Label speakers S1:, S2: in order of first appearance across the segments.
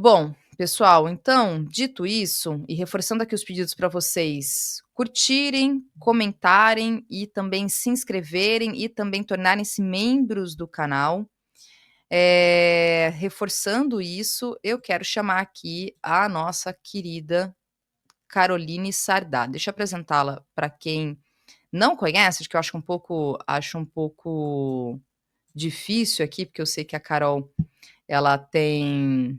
S1: Bom, pessoal, então, dito isso, e reforçando aqui os pedidos para vocês curtirem, comentarem e também se inscreverem e também tornarem-se membros do canal. Reforçando isso, eu quero chamar aqui a nossa querida Caroline Sardá. Deixa eu apresentá-la para quem não conhece, que eu acho um pouco difícil aqui, porque eu sei que a Carol, ela tem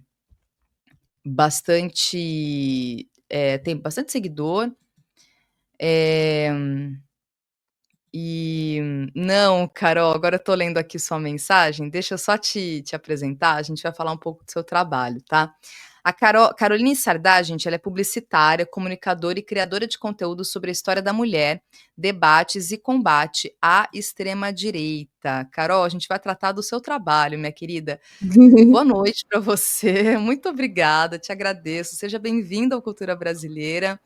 S1: bastante seguidor, eh, e não, Carol, agora eu tô lendo aqui sua mensagem, deixa eu só te apresentar, a gente vai falar um pouco do seu trabalho, tá. A Caroline Sardá, gente, ela é publicitária, comunicadora e criadora de conteúdo sobre a história da mulher, debates e combate à extrema direita. Carol, a gente vai tratar do seu trabalho, minha querida. Boa noite para você, muito obrigada, te agradeço, seja bem-vinda ao Cultura Brasileira.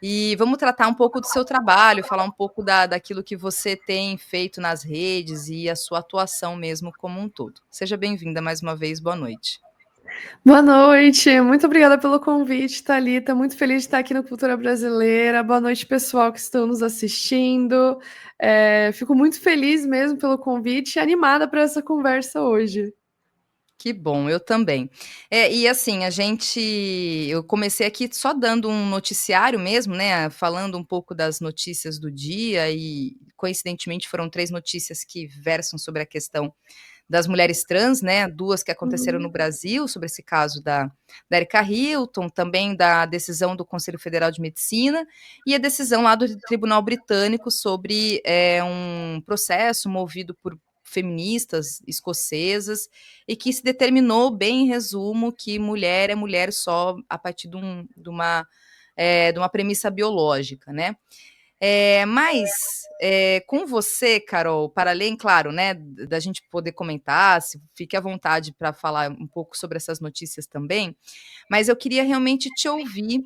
S1: E vamos tratar um pouco do seu trabalho, falar um pouco daquilo que você tem feito nas redes e a sua atuação mesmo como um todo. Seja bem-vinda mais uma vez, boa noite.
S2: Boa noite, muito obrigada pelo convite, Thalita. Muito feliz de estar aqui no Cultura Brasileira. Boa noite, pessoal que estão nos assistindo. Fico muito feliz mesmo pelo convite e animada para essa conversa hoje.
S1: Que bom, eu também. E assim, eu comecei aqui só dando um noticiário mesmo, né, falando um pouco das notícias do dia e, coincidentemente, foram 3 notícias que versam sobre a questão das mulheres trans, né, 2 que aconteceram no Brasil, sobre esse caso da Erika Hilton, também da decisão do Conselho Federal de Medicina, e a decisão lá do Tribunal Britânico sobre, um processo movido por feministas escocesas, e que se determinou, bem em resumo, que mulher é mulher só a partir de uma premissa biológica, né. Com você, Carol, para além, claro, né, da gente poder comentar, fique à vontade para falar um pouco sobre essas notícias também, mas eu queria realmente te ouvir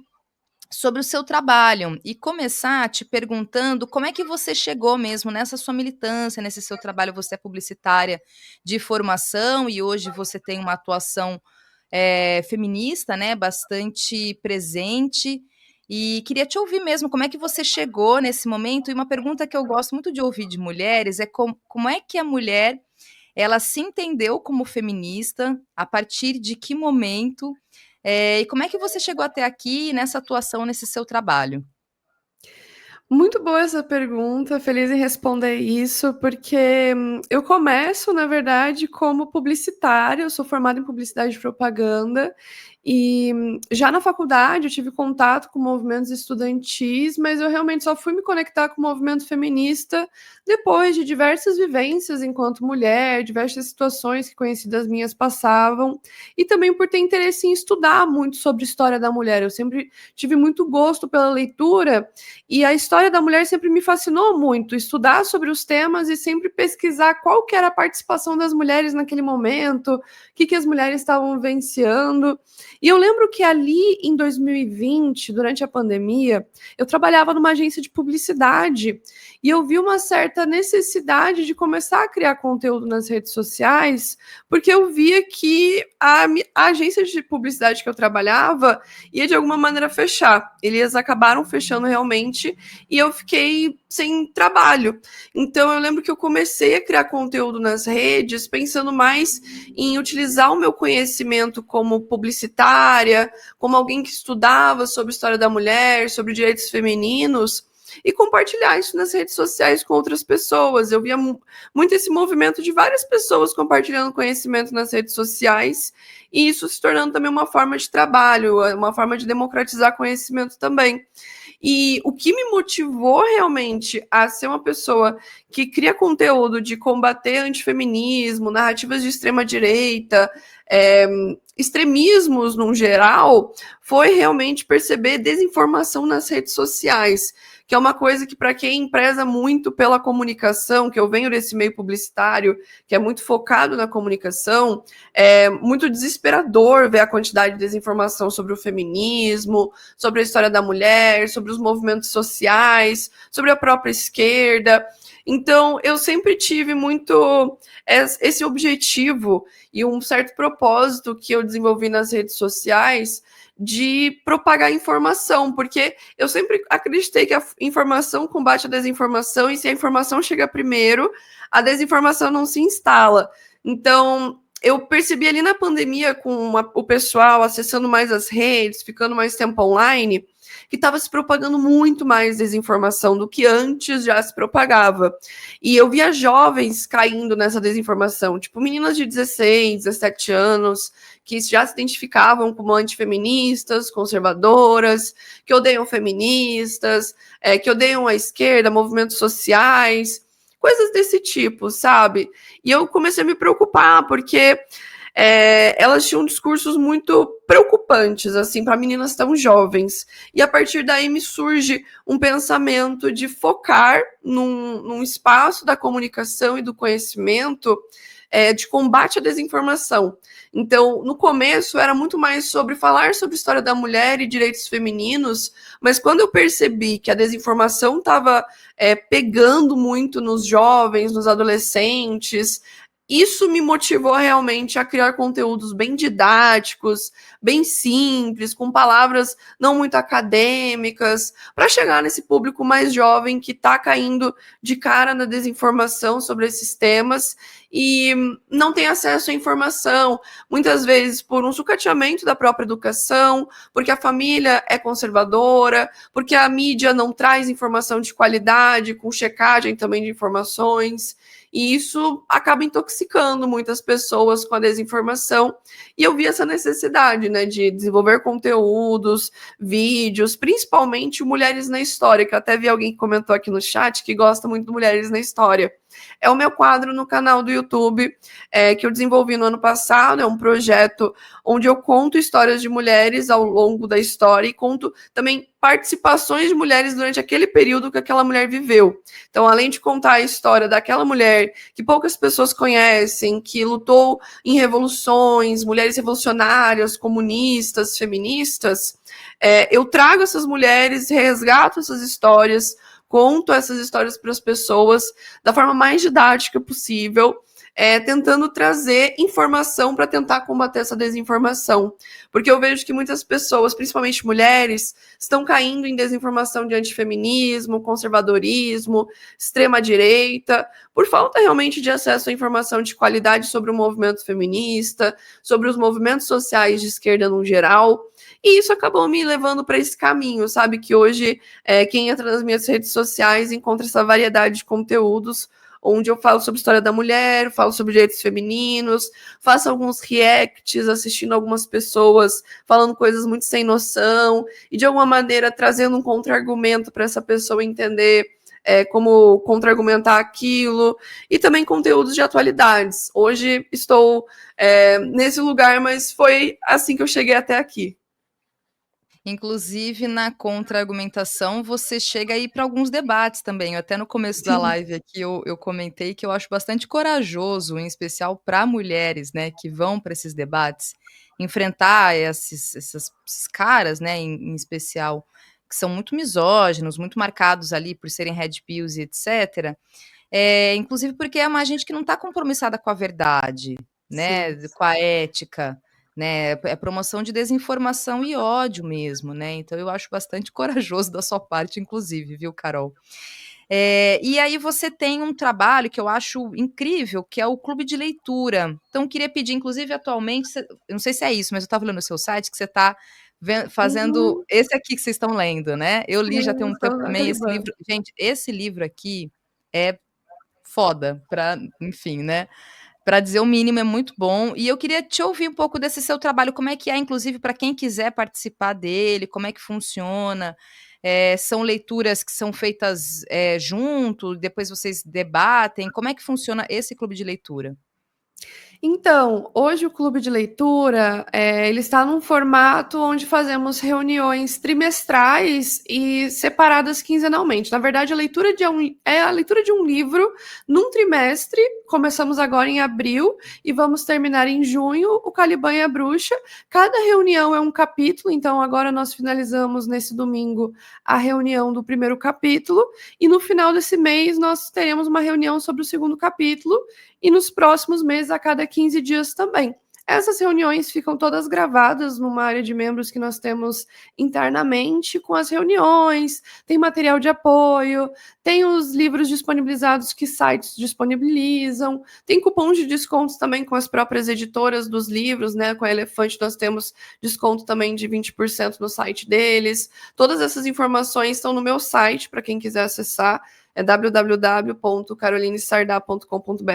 S1: sobre o seu trabalho e começar te perguntando como é que você chegou mesmo nessa sua militância, nesse seu trabalho. Você é publicitária de formação e hoje você tem uma atuação feminista, né, bastante presente. E queria te ouvir mesmo, como é que você chegou nesse momento? E uma pergunta que eu gosto muito de ouvir de mulheres é como é que a mulher ela se entendeu como feminista, a partir de que momento, e como é que você chegou até aqui nessa atuação, nesse seu trabalho?
S2: Muito boa essa pergunta, feliz em responder isso, porque eu começo, na verdade, como publicitária, eu sou formada em publicidade e propaganda, e já na faculdade eu tive contato com movimentos estudantis, mas eu realmente só fui me conectar com o movimento feminista depois de diversas vivências enquanto mulher, diversas situações que conhecidas minhas passavam, e também por ter interesse em estudar muito sobre história da mulher. Eu sempre tive muito gosto pela leitura, e a história da mulher sempre me fascinou muito, estudar sobre os temas e sempre pesquisar qual que era a participação das mulheres naquele momento, o que as mulheres estavam vivenciando. E eu lembro que ali em 2020, durante a pandemia, eu trabalhava numa agência de publicidade e eu vi uma certa necessidade de começar a criar conteúdo nas redes sociais, porque eu via que a agência de publicidade que eu trabalhava ia de alguma maneira fechar. Eles acabaram fechando realmente e eu fiquei sem trabalho. Então eu lembro que eu comecei a criar conteúdo nas redes, pensando mais em utilizar o meu conhecimento como publicitária, como alguém que estudava sobre história da mulher, sobre direitos femininos, e compartilhar isso nas redes sociais com outras pessoas. Eu via muito esse movimento de várias pessoas compartilhando conhecimento nas redes sociais, e isso se tornando também uma forma de trabalho, uma forma de democratizar conhecimento também. E o que me motivou realmente a ser uma pessoa que cria conteúdo de combater antifeminismo, narrativas de extrema-direita, extremismos no geral, foi realmente perceber desinformação nas redes sociais, que é uma coisa que, para quem preza muito pela comunicação, que eu venho desse meio publicitário, que é muito focado na comunicação, é muito desesperador ver a quantidade de desinformação sobre o feminismo, sobre a história da mulher, sobre os movimentos sociais, sobre a própria esquerda. Então, eu sempre tive muito esse objetivo e um certo propósito que eu desenvolvi nas redes sociais de propagar informação, porque eu sempre acreditei que a informação combate a desinformação e se a informação chega primeiro, a desinformação não se instala. Então, eu percebi ali na pandemia, com o pessoal acessando mais as redes, ficando mais tempo online, que estava se propagando muito mais desinformação do que antes já se propagava. E eu via jovens caindo nessa desinformação, tipo meninas de 16, 17 anos, que já se identificavam como antifeministas, conservadoras, que odeiam feministas, que odeiam a esquerda, movimentos sociais, coisas desse tipo, sabe? E eu comecei a me preocupar, porque elas tinham discursos muito preocupantes, assim, para meninas tão jovens. E a partir daí me surge um pensamento de focar num espaço da comunicação e do conhecimento de combate à desinformação. Então, no começo era muito mais sobre falar sobre a história da mulher e direitos femininos, mas quando eu percebi que a desinformação estava pegando muito nos jovens, nos adolescentes, isso me motivou realmente a criar conteúdos bem didáticos, bem simples, com palavras não muito acadêmicas, para chegar nesse público mais jovem que está caindo de cara na desinformação sobre esses temas e não tem acesso à informação, muitas vezes por um sucateamento da própria educação, porque a família é conservadora, porque a mídia não traz informação de qualidade, com checagem também de informações. E isso acaba intoxicando muitas pessoas com a desinformação. E eu vi essa necessidade, né, de desenvolver conteúdos, vídeos, principalmente Mulheres na História, que eu até vi alguém que comentou aqui no chat que gosta muito de Mulheres na História. É o meu quadro no canal do YouTube, que eu desenvolvi no ano passado, é um projeto onde eu conto histórias de mulheres ao longo da história e conto também participações de mulheres durante aquele período que aquela mulher viveu. Então, além de contar a história daquela mulher que poucas pessoas conhecem, que lutou em revoluções, mulheres revolucionárias, comunistas, feministas, eu trago essas mulheres, resgato essas histórias, conto essas histórias para as pessoas da forma mais didática possível, tentando trazer informação para tentar combater essa desinformação. Porque eu vejo que muitas pessoas, principalmente mulheres, estão caindo em desinformação de antifeminismo, conservadorismo, extrema-direita, por falta realmente de acesso à informação de qualidade sobre o movimento feminista, sobre os movimentos sociais de esquerda no geral. E isso acabou me levando para esse caminho, sabe? Que hoje, quem entra nas minhas redes sociais encontra essa variedade de conteúdos onde eu falo sobre a história da mulher, falo sobre direitos femininos, faço alguns reacts assistindo algumas pessoas falando coisas muito sem noção e de alguma maneira trazendo um contra-argumento para essa pessoa entender como contra-argumentar aquilo, e também conteúdos de atualidades. Hoje estou nesse lugar, mas foi assim que eu cheguei até aqui.
S1: Inclusive, na contra-argumentação, você chega aí para alguns debates também. Até no começo da
S2: Sim.
S1: live aqui eu comentei que eu acho bastante corajoso, em especial para mulheres, né, que vão para esses debates, enfrentar esses caras, né, em especial, que são muito misóginos, muito marcados ali por serem red pills e etc. Inclusive porque é uma gente que não está compromissada com a verdade, né,
S2: Sim.
S1: com a ética, né, é promoção de desinformação e ódio mesmo, né, então eu acho bastante corajoso da sua parte inclusive, viu, Carol. E aí você tem um trabalho que eu acho incrível, que é o clube de leitura. Então queria pedir, inclusive atualmente, eu não sei se é isso, mas eu estava olhando no seu site que você está fazendo
S2: Uhum.
S1: esse aqui que vocês estão lendo, né. Eu li já tem
S2: Sim,
S1: um tempo
S2: estamos
S1: também esse
S2: naquele.
S1: livro gente, esse livro aqui é foda para, enfim, né, para dizer o mínimo, é muito bom. E eu queria te ouvir um pouco desse seu trabalho, como é que é, inclusive, para quem quiser participar dele, como é que funciona? São leituras que são feitas, junto, depois vocês debatem, como é que funciona esse clube de leitura?
S2: Então, hoje o clube de leitura, ele está num formato onde fazemos reuniões trimestrais e separadas quinzenalmente. Na verdade, é a leitura de um livro num trimestre. Começamos agora em abril e vamos terminar em junho, o Caliban e a Bruxa. Cada reunião é um capítulo, então agora nós finalizamos nesse domingo a reunião do primeiro capítulo e no final desse mês nós teremos uma reunião sobre o segundo capítulo e nos próximos meses, a cada 15 dias também. Essas reuniões ficam todas gravadas numa área de membros que nós temos internamente, com as reuniões, tem material de apoio, tem os livros disponibilizados que sites disponibilizam, tem cupons de descontos também com as próprias editoras dos livros, né? Com a Elefante nós temos desconto também de 20% no site deles. Todas essas informações estão no meu site, para quem quiser acessar, é www.carolinesardá.com.br.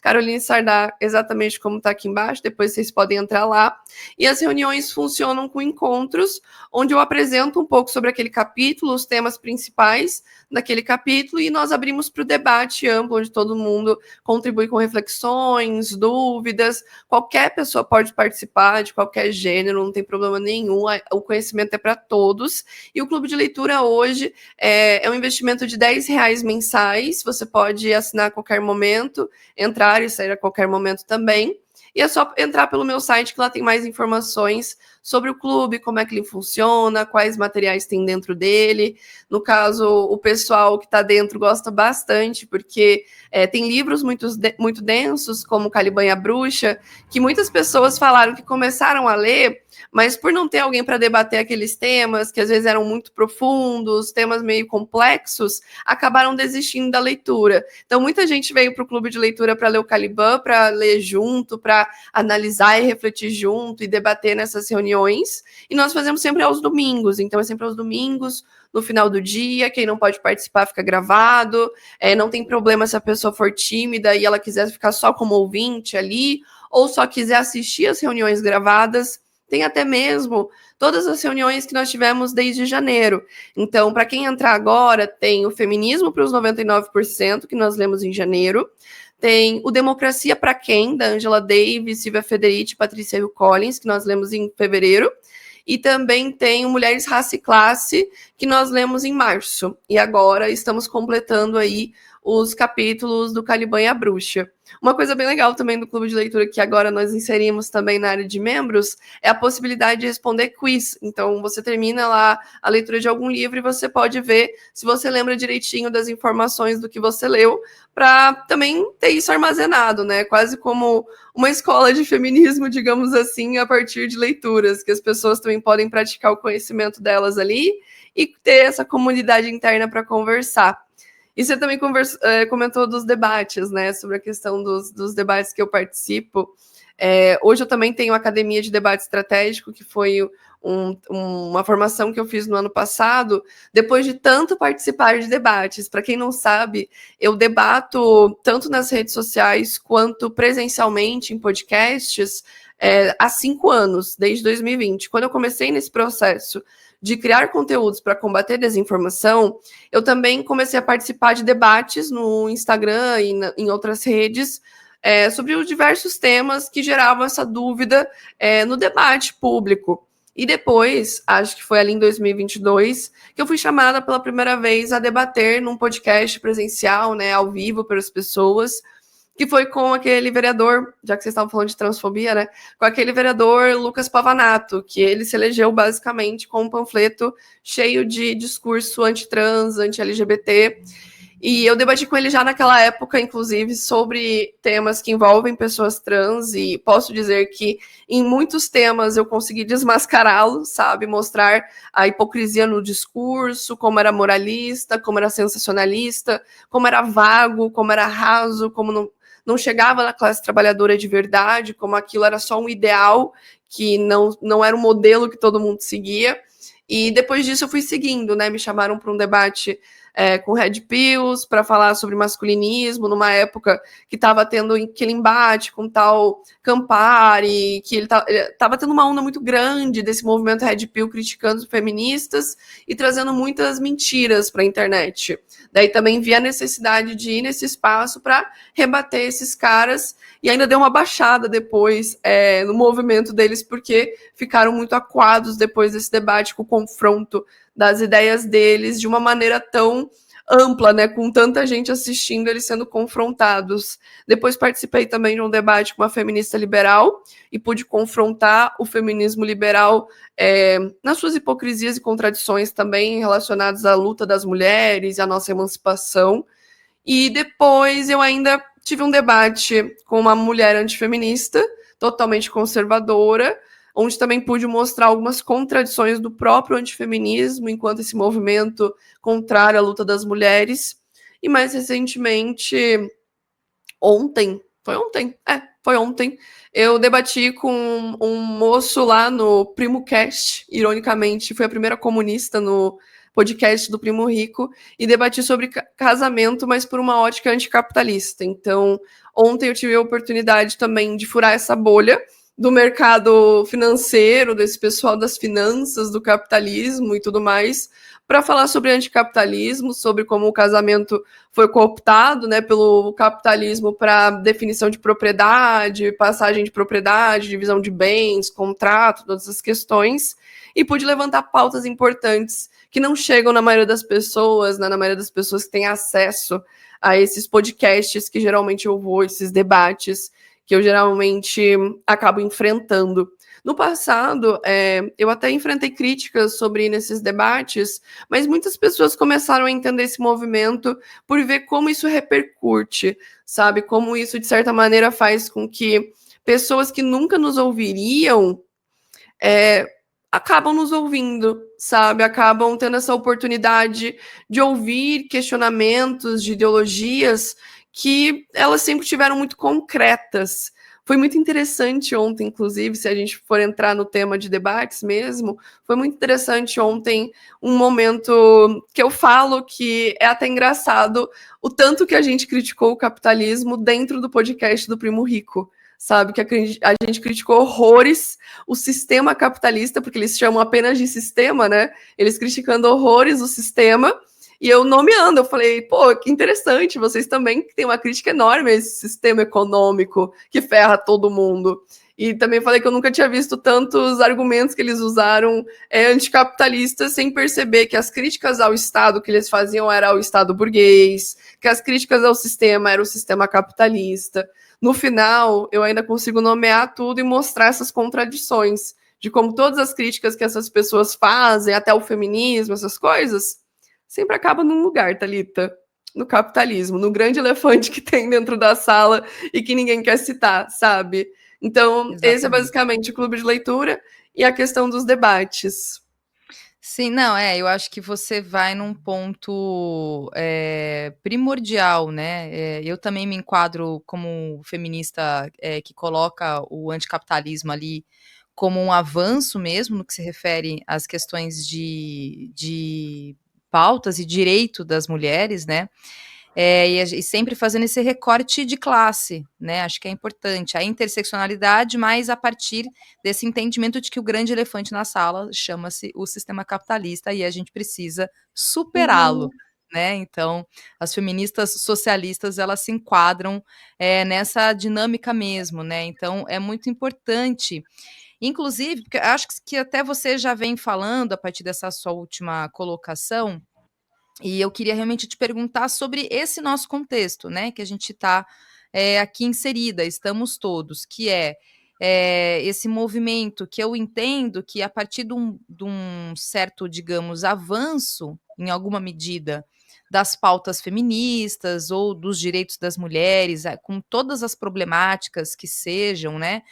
S2: Caroline Sardá, exatamente como está aqui embaixo, depois vocês podem entrar lá. E as reuniões funcionam com encontros, onde eu apresento um pouco sobre aquele capítulo, os temas principais daquele capítulo, e nós abrimos para o debate amplo, onde todo mundo contribui com reflexões, dúvidas. Qualquer pessoa pode participar, de qualquer gênero, não tem problema nenhum, o conhecimento é para todos. E o Clube de Leitura hoje é um investimento de R$10 mensais, você pode assinar a qualquer momento, entrar e sair a qualquer momento também. E é só entrar pelo meu site, que lá tem mais informações sobre o clube, como é que ele funciona, quais materiais tem dentro dele. No caso, o pessoal que está dentro gosta bastante, porque tem livros muito densos, como Caliban e a Bruxa, que muitas pessoas falaram que começaram a ler, mas por não ter alguém para debater aqueles temas, que às vezes eram muito profundos, temas meio complexos, acabaram desistindo da leitura. Então, muita gente veio para o clube de leitura para ler o Caliban, para ler junto, para analisar e refletir junto e debater nessas reuniões. E nós fazemos sempre aos domingos, então é sempre aos domingos, no final do dia. Quem não pode participar fica gravado, não tem problema se a pessoa for tímida e ela quiser ficar só como ouvinte ali, ou só quiser assistir as reuniões gravadas. Tem até mesmo todas as reuniões que nós tivemos desde janeiro. Então, para quem entrar agora, tem o Feminismo para os 99%, que nós lemos em janeiro. Tem o Democracia para Quem, da Angela Davis, Silvia Federici, Patrícia Hill Collins, que nós lemos em fevereiro. E também tem o Mulheres, Raça e Classe, que nós lemos em março. E agora estamos completando aí os capítulos do Caliban e a Bruxa. Uma coisa bem legal também do Clube de Leitura, que agora nós inserimos também na área de membros, é a possibilidade de responder quiz. Então, você termina lá a leitura de algum livro e você pode ver se você lembra direitinho das informações do que você leu, para também ter isso armazenado, né? Quase como uma escola de feminismo, digamos assim, a partir de leituras, que as pessoas também podem praticar o conhecimento delas ali e ter essa comunidade interna para conversar. E você também comentou dos debates, né? Sobre a questão dos debates que eu participo. Hoje eu também tenho a Academia de Debate Estratégico, que foi uma formação que eu fiz no ano passado, depois de tanto participar de debates. Para quem não sabe, eu debato tanto nas redes sociais quanto presencialmente em podcasts há 5 anos, desde 2020. Quando eu comecei nesse processo de criar conteúdos para combater desinformação, eu também comecei a participar de debates no Instagram e em outras redes sobre os diversos temas que geravam essa dúvida no debate público. E depois, acho que foi ali em 2022, que eu fui chamada pela primeira vez a debater num podcast presencial, né, ao vivo, para as pessoas, que foi com aquele vereador, já que vocês estavam falando de transfobia, né? Com aquele vereador Lucas Pavanato, que ele se elegeu basicamente com um panfleto cheio de discurso anti-trans, anti-LGBT. E eu debati com ele já naquela época, inclusive, sobre temas que envolvem pessoas trans, e posso dizer que em muitos temas eu consegui desmascará-lo, sabe? Mostrar a hipocrisia no discurso, como era moralista, como era sensacionalista, como era vago, como era raso, como não chegava na classe trabalhadora de verdade, como aquilo era só um ideal, que não era um modelo que todo mundo seguia. E depois disso eu fui seguindo, né? Me chamaram para um debate com Red Pills para falar sobre masculinismo, numa época que estava tendo aquele embate com tal Campari, que ele estava tendo uma onda muito grande desse movimento Red Pill criticando os feministas e trazendo muitas mentiras para a internet. Daí também vi a necessidade de ir nesse espaço para rebater esses caras e ainda deu uma baixada depois no movimento deles, porque ficaram muito acuados depois desse debate com o confronto das ideias deles de uma maneira tão ampla, né, com tanta gente assistindo, eles sendo confrontados. Depois participei também de um debate com uma feminista liberal e pude confrontar o feminismo liberal nas suas hipocrisias e contradições também relacionadas à luta das mulheres e à nossa emancipação. E depois eu ainda tive um debate com uma mulher antifeminista, totalmente conservadora, onde também pude mostrar algumas contradições do próprio antifeminismo, enquanto esse movimento contrário à luta das mulheres. E mais recentemente, foi ontem, eu debati com um moço lá no Primo Cast, ironicamente, foi a primeira comunista no podcast do Primo Rico, e debati sobre casamento, mas por uma ótica anticapitalista. Então, ontem eu tive a oportunidade também de furar essa bolha do mercado financeiro, desse pessoal das finanças, do capitalismo e tudo mais, para falar sobre anticapitalismo, sobre como o casamento foi cooptado, né, pelo capitalismo para definição de propriedade, passagem de propriedade, divisão de bens, contrato, todas essas questões, e pude levantar pautas importantes que não chegam na maioria das pessoas, né, na maioria das pessoas que têm acesso a esses podcasts que geralmente eu vou, esses debates que eu geralmente acabo enfrentando. No passado, eu até enfrentei críticas sobre ir nesses debates, mas muitas pessoas começaram a entender esse movimento por ver como isso repercute, sabe? Como isso, de certa maneira, faz com que pessoas que nunca nos ouviriam acabam nos ouvindo, sabe? Acabam tendo essa oportunidade de ouvir questionamentos de ideologias que elas sempre tiveram muito concretas. Foi muito interessante ontem, inclusive, se a gente for entrar no tema de debates mesmo, foi muito interessante ontem um momento que eu falo que é até engraçado o tanto que a gente criticou o capitalismo dentro do podcast do Primo Rico, sabe? Que a gente criticou horrores o sistema capitalista, porque eles chamam apenas de sistema, né? Eles criticando horrores o sistema, e eu nomeando, eu falei, pô, que interessante, vocês também têm uma crítica enorme a esse sistema econômico que ferra todo mundo. E também falei que eu nunca tinha visto tantos argumentos que eles usaram anticapitalistas sem perceber que as críticas ao Estado que eles faziam era ao Estado burguês, que as críticas ao sistema era o sistema capitalista. No final, eu ainda consigo nomear tudo e mostrar essas contradições de como todas as críticas que essas pessoas fazem, até o feminismo, essas coisas, sempre acabam num lugar, Thalita, no capitalismo, no grande elefante que tem dentro da sala e que ninguém quer citar, sabe? Então, esse é
S1: Exatamente.
S2: basicamente o clube de leitura e a questão dos debates.
S1: Sim, não, eu acho que você vai num ponto, primordial, né, eu também me enquadro como feminista, que coloca o anticapitalismo ali como um avanço mesmo no que se refere às questões de pautas e direito das mulheres, né, e sempre fazendo esse recorte de classe, né, acho que é importante. A interseccionalidade, mas a partir desse entendimento de que o grande elefante na sala chama-se o sistema capitalista e a gente precisa superá-lo,
S2: Uhum.
S1: né. Então, as feministas socialistas, elas se enquadram, nessa dinâmica mesmo, né. Então é muito importante, inclusive, porque acho que até você já vem falando a partir dessa sua última colocação, e eu queria realmente te perguntar sobre esse nosso contexto, né, que a gente está aqui inserida, estamos todos, que esse movimento que eu entendo que a partir de um certo, digamos, avanço, em alguma medida, das pautas feministas ou dos direitos das mulheres, com todas as problemáticas que sejam, né,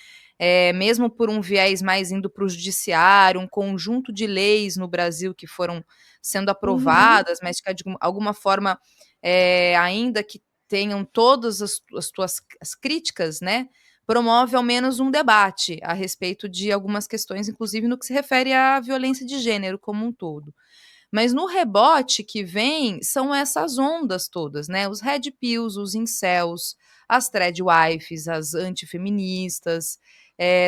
S1: mesmo por um viés mais indo para o judiciário, um conjunto de leis no Brasil que foram sendo
S2: Uhum.
S1: aprovadas, mas que de alguma forma, ainda que tenham todas as tuas as críticas, né, promove ao menos um debate a respeito de algumas questões, inclusive no que se refere à violência de gênero como um todo. mas no rebote que vem são essas ondas todas, né? Os red pills, os incels, as threadwifes, as antifeministas,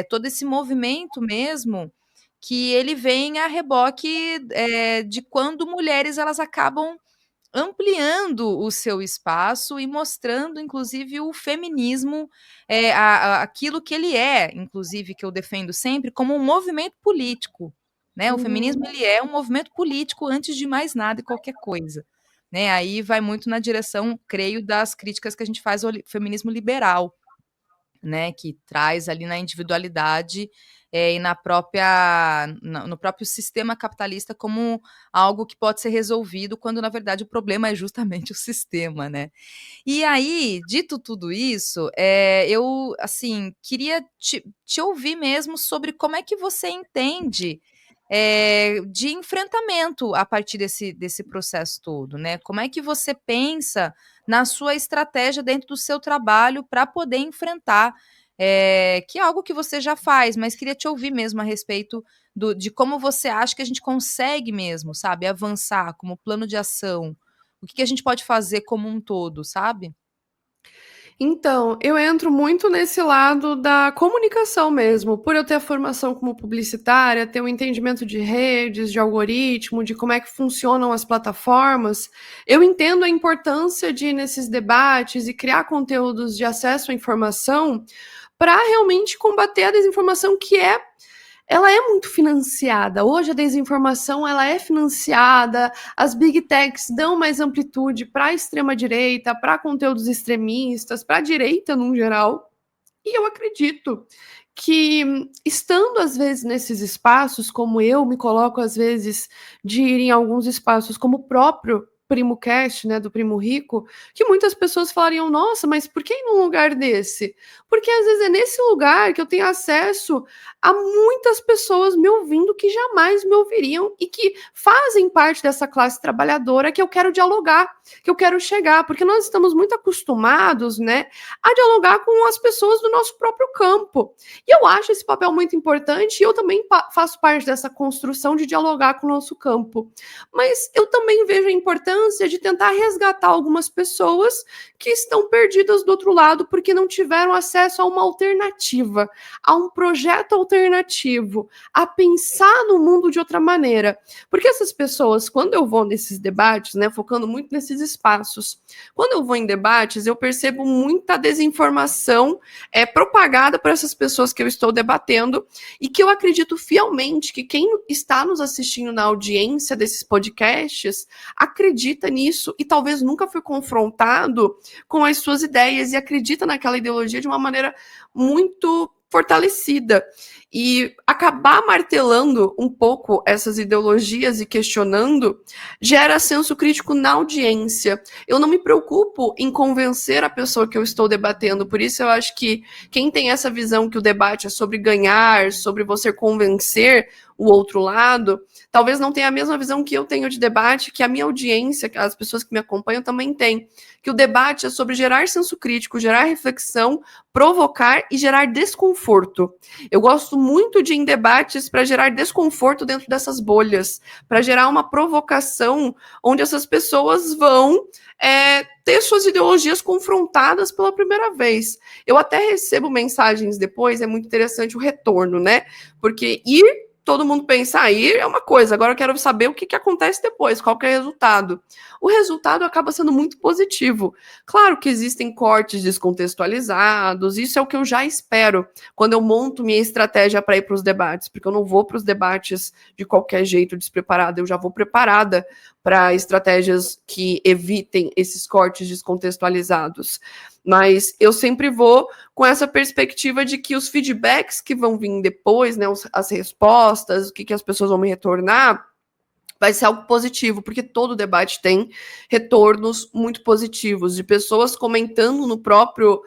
S1: todo esse movimento mesmo que ele vem a reboque de quando mulheres elas acabam ampliando o seu espaço e mostrando, inclusive, o feminismo, aquilo que ele é, inclusive, que eu defendo sempre, como um movimento político, né? O feminismo
S2: Uhum.
S1: ele é um movimento político antes de mais nada e qualquer coisa, né? Aí vai muito na direção, creio, das críticas que a gente faz ao feminismo liberal, né, que traz ali na individualidade, e no próprio sistema capitalista como algo que pode ser resolvido, quando na verdade o problema é justamente o sistema, né. E aí, dito tudo isso, eu, assim, queria te ouvir mesmo sobre como é que você entende, de enfrentamento a partir desse processo todo, né. Como é que você pensa na sua estratégia dentro do seu trabalho para poder enfrentar, que é algo que você já faz, mas queria te ouvir mesmo a respeito de como você acha que a gente consegue mesmo, sabe, avançar como plano de ação. O que que a gente pode fazer como um todo, sabe?
S2: Então, eu entro muito nesse lado da comunicação mesmo, por eu ter a formação como publicitária, ter um entendimento de redes, de algoritmo, de como é que funcionam as plataformas, eu entendo a importância de ir nesses debates e criar conteúdos de acesso à informação para realmente combater a desinformação ela é muito financiada. Hoje a desinformação ela é financiada, as big techs dão mais amplitude para a extrema direita, para conteúdos extremistas, para a direita no geral. E eu acredito que estando às vezes nesses espaços, como eu me coloco às vezes de ir em alguns espaços, como o próprio Primo Cast, né, do Primo Rico, que muitas pessoas falariam, nossa, mas por que ir num lugar desse? Porque às vezes é nesse lugar que eu tenho acesso a muitas pessoas me ouvindo que jamais me ouviriam e que fazem parte dessa classe trabalhadora que eu quero dialogar, que eu quero chegar, porque nós estamos muito acostumados, né, a dialogar com as pessoas do nosso próprio campo. E eu acho esse papel muito importante e eu também faço parte dessa construção de dialogar com o nosso campo. Mas eu também vejo a importância de tentar resgatar algumas pessoas que estão perdidas do outro lado porque não tiveram acesso a uma alternativa, a um projeto alternativo, a pensar no mundo de outra maneira. Porque essas pessoas, quando eu vou nesses debates, né, focando muito nesses espaços, quando eu vou em debates, eu percebo muita desinformação propagada por essas pessoas que eu estou debatendo e que eu acredito fielmente que quem está nos assistindo na audiência desses podcasts acredita nisso e talvez nunca foi confrontado com as suas ideias e acredita naquela ideologia de uma maneira muito fortalecida. E acabar martelando um pouco essas ideologias e questionando gera senso crítico na audiência. Eu não me preocupo em convencer a pessoa que eu estou debatendo, por isso eu acho que quem tem essa visão que o debate é sobre ganhar, sobre você convencer o outro lado, talvez não tenha a mesma visão que eu tenho de debate, que a minha audiência, as pessoas que me acompanham também têm. Que o debate é sobre gerar senso crítico, gerar reflexão, provocar e gerar desconforto. Eu gosto muito de ir em debates para gerar desconforto dentro dessas bolhas, para gerar uma provocação onde essas pessoas vão ter suas ideologias confrontadas pela primeira vez. Eu até recebo mensagens depois, é muito interessante o retorno, né? Porque todo mundo pensa, ir é uma coisa, agora eu quero saber o que acontece depois, qual que é o resultado. O resultado acaba sendo muito positivo. Claro que existem cortes descontextualizados, isso é o que eu já espero quando eu monto minha estratégia para ir para os debates, porque eu não vou para os debates de qualquer jeito despreparada, eu já vou preparada para estratégias que evitem esses cortes descontextualizados. Mas eu sempre vou com essa perspectiva de que os feedbacks que vão vir depois, né, as respostas, o que as pessoas vão me retornar, vai ser algo positivo, porque todo debate tem retornos muito positivos, de pessoas comentando no próprio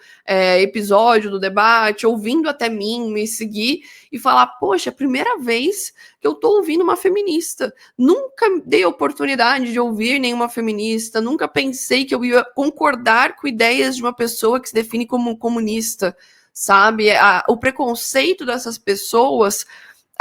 S2: episódio do debate, ouvindo até mim, me seguir e falar, poxa, é a primeira vez que eu tô ouvindo uma feminista. Nunca dei oportunidade de ouvir nenhuma feminista, nunca pensei que eu ia concordar com ideias de uma pessoa que se define como comunista, sabe? O preconceito dessas pessoas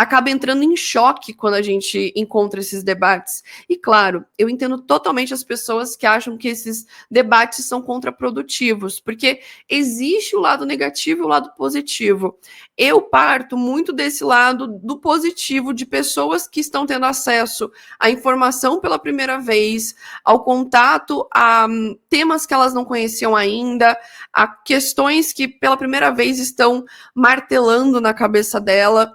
S2: acaba entrando em choque quando a gente encontra esses debates. E claro, eu entendo totalmente as pessoas que acham que esses debates são contraprodutivos, porque existe o lado negativo e o lado positivo. Eu parto muito desse lado do positivo, de pessoas que estão tendo acesso à informação pela primeira vez, ao contato a temas que elas não conheciam ainda, a questões que pela primeira vez estão martelando na cabeça dela.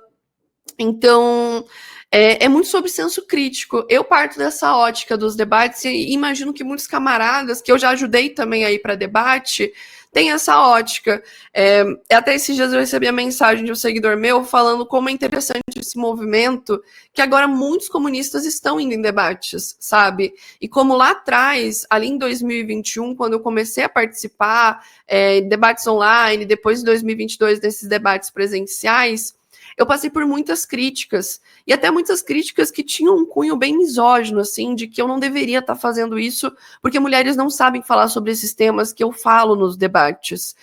S2: Então, é muito sobre senso crítico. Eu parto dessa ótica dos debates e imagino que muitos camaradas, que eu já ajudei também aí para debate, têm essa ótica. Até esses dias eu recebi a mensagem de um seguidor meu falando como é interessante esse movimento, que agora muitos comunistas estão indo em debates, sabe? E como lá atrás, ali em 2021, quando eu comecei a participar, debates online, depois de 2022, desses debates presenciais, eu passei por muitas críticas, e até muitas críticas que tinham um cunho bem misógino, assim, de que eu não deveria estar fazendo isso, porque mulheres não sabem falar sobre esses temas que eu falo nos debates,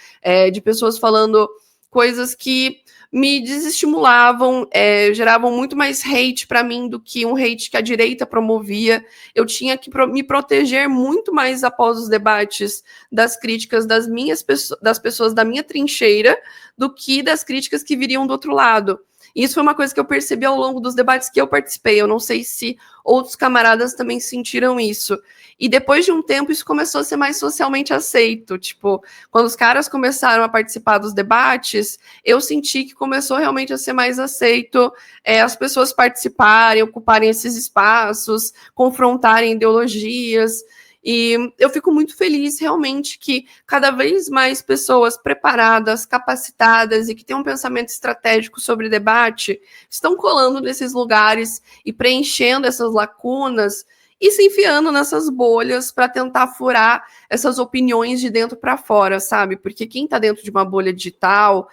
S2: de pessoas falando coisas que me desestimulavam, geravam muito mais hate para mim do que um hate que a direita promovia. Eu tinha que me proteger muito mais após os debates das críticas das pessoas da minha trincheira do que das críticas que viriam do outro lado. E isso foi uma coisa que eu percebi ao longo dos debates que eu participei. Eu não sei se outros camaradas também sentiram isso. E depois de um tempo, isso começou a ser mais socialmente aceito. Tipo, quando os caras começaram a participar dos debates, eu senti que começou realmente a ser mais aceito, as pessoas participarem, ocuparem esses espaços, confrontarem ideologias. E eu fico muito feliz realmente que cada vez mais pessoas preparadas, capacitadas e que têm um pensamento estratégico sobre debate estão colando nesses lugares e preenchendo essas lacunas e se enfiando nessas bolhas para tentar furar essas opiniões de dentro para fora, sabe? Porque quem está dentro de uma bolha digital,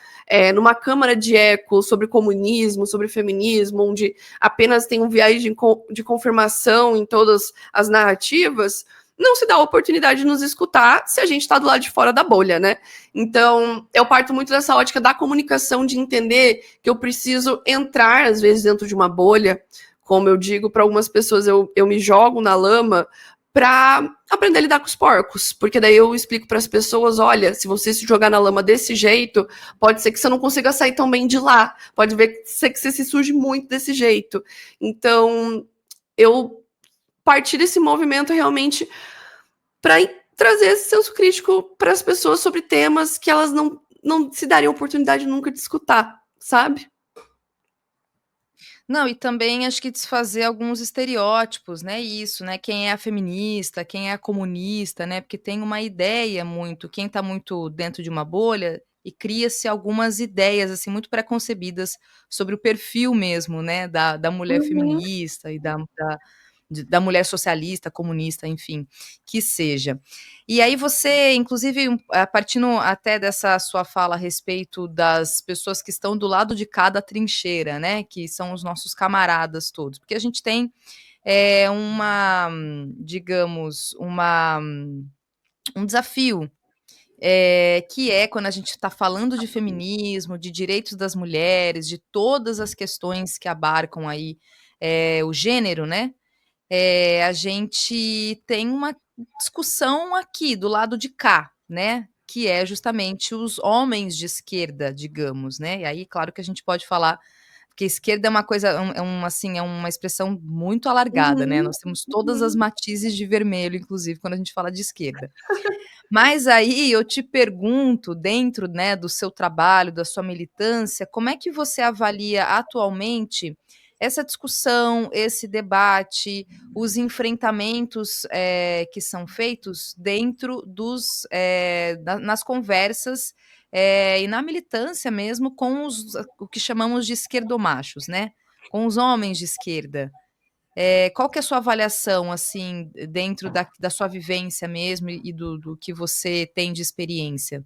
S2: numa câmara de eco sobre comunismo, sobre feminismo, onde apenas tem um viés de confirmação em todas as narrativas, não se dá a oportunidade de nos escutar se a gente está do lado de fora da bolha, né? Então, eu parto muito dessa ótica da comunicação, de entender que eu preciso entrar, às vezes, dentro de uma bolha. Como eu digo para algumas pessoas, eu me jogo na lama para aprender a lidar com os porcos, porque daí eu explico para as pessoas, olha, se você se jogar na lama desse jeito, pode ser que você não consiga sair tão bem de lá, pode ser que você se suje muito desse jeito. Então, eu partir desse movimento realmente para trazer esse senso crítico para as pessoas sobre temas que elas não se dariam oportunidade nunca de escutar, sabe?
S1: Não, e também acho que desfazer alguns estereótipos, né, isso, né, quem é a feminista, quem é a comunista, né, porque tem uma ideia muito, quem está muito dentro de uma bolha e cria-se algumas ideias, assim, muito preconcebidas sobre o perfil mesmo, né, da mulher
S2: Uhum.
S1: feminista e da mulher socialista, comunista, enfim, que seja. E aí você, inclusive, partindo até dessa sua fala a respeito das pessoas que estão do lado de cada trincheira, né, que são os nossos camaradas todos, porque a gente tem digamos, um desafio, que é quando a gente está falando de feminismo, de direitos das mulheres, de todas as questões que abarcam aí o gênero, né? A gente tem uma discussão aqui do lado de cá, né, que é justamente os homens de esquerda, digamos, né, e aí claro que a gente pode falar porque esquerda é uma coisa, assim, é uma expressão muito alargada, né,
S2: Uhum.
S1: nós temos todas as
S2: Uhum.
S1: matizes de vermelho, inclusive, quando a gente fala de esquerda. Mas aí eu te pergunto, dentro, né, do seu trabalho, da sua militância, como é que você avalia atualmente essa discussão, esse debate, os enfrentamentos, que são feitos dentro nas conversas, e na militância mesmo com o que chamamos de esquerdomachos, né, com os homens de esquerda. Qual que é a sua avaliação, assim, dentro da sua vivência mesmo e do que você tem de experiência?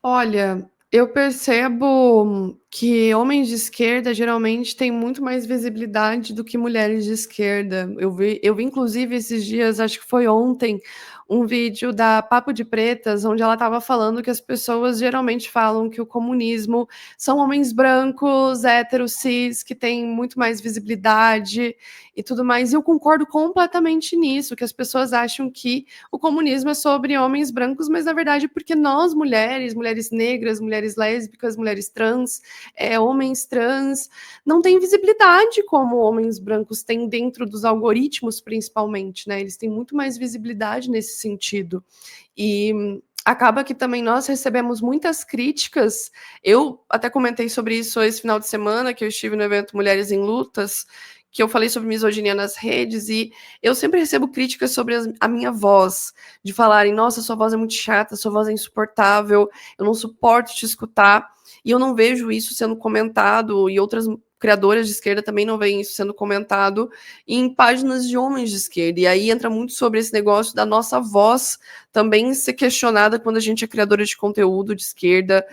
S2: Olha, eu percebo. que homens de esquerda geralmente têm muito mais visibilidade do que mulheres de esquerda. Eu vi inclusive esses dias, acho que foi ontem, um vídeo da Papo de Pretas, onde ela estava falando que as pessoas geralmente falam que o comunismo são homens brancos, héteros, cis, que têm muito mais visibilidade e tudo mais. E eu concordo completamente nisso, que as pessoas acham que o comunismo é sobre homens brancos, mas na verdade porque nós mulheres, mulheres negras, mulheres lésbicas, mulheres trans, homens trans, não têm visibilidade como homens brancos têm dentro dos algoritmos, principalmente, né? Eles têm muito mais visibilidade nesse sentido. E acaba que também nós recebemos muitas críticas. Eu até comentei sobre isso esse final de semana, que eu estive no evento Mulheres em Lutas, que eu falei sobre misoginia nas redes, e eu sempre recebo críticas sobre a minha voz, de falarem, nossa, sua voz é muito chata, sua voz é insuportável, eu não suporto te escutar, e eu não vejo isso sendo comentado, e outras criadoras de esquerda também não veem isso sendo comentado em páginas de homens de esquerda, e aí entra muito sobre esse negócio da nossa voz também ser questionada quando a gente é criadora de conteúdo de esquerda.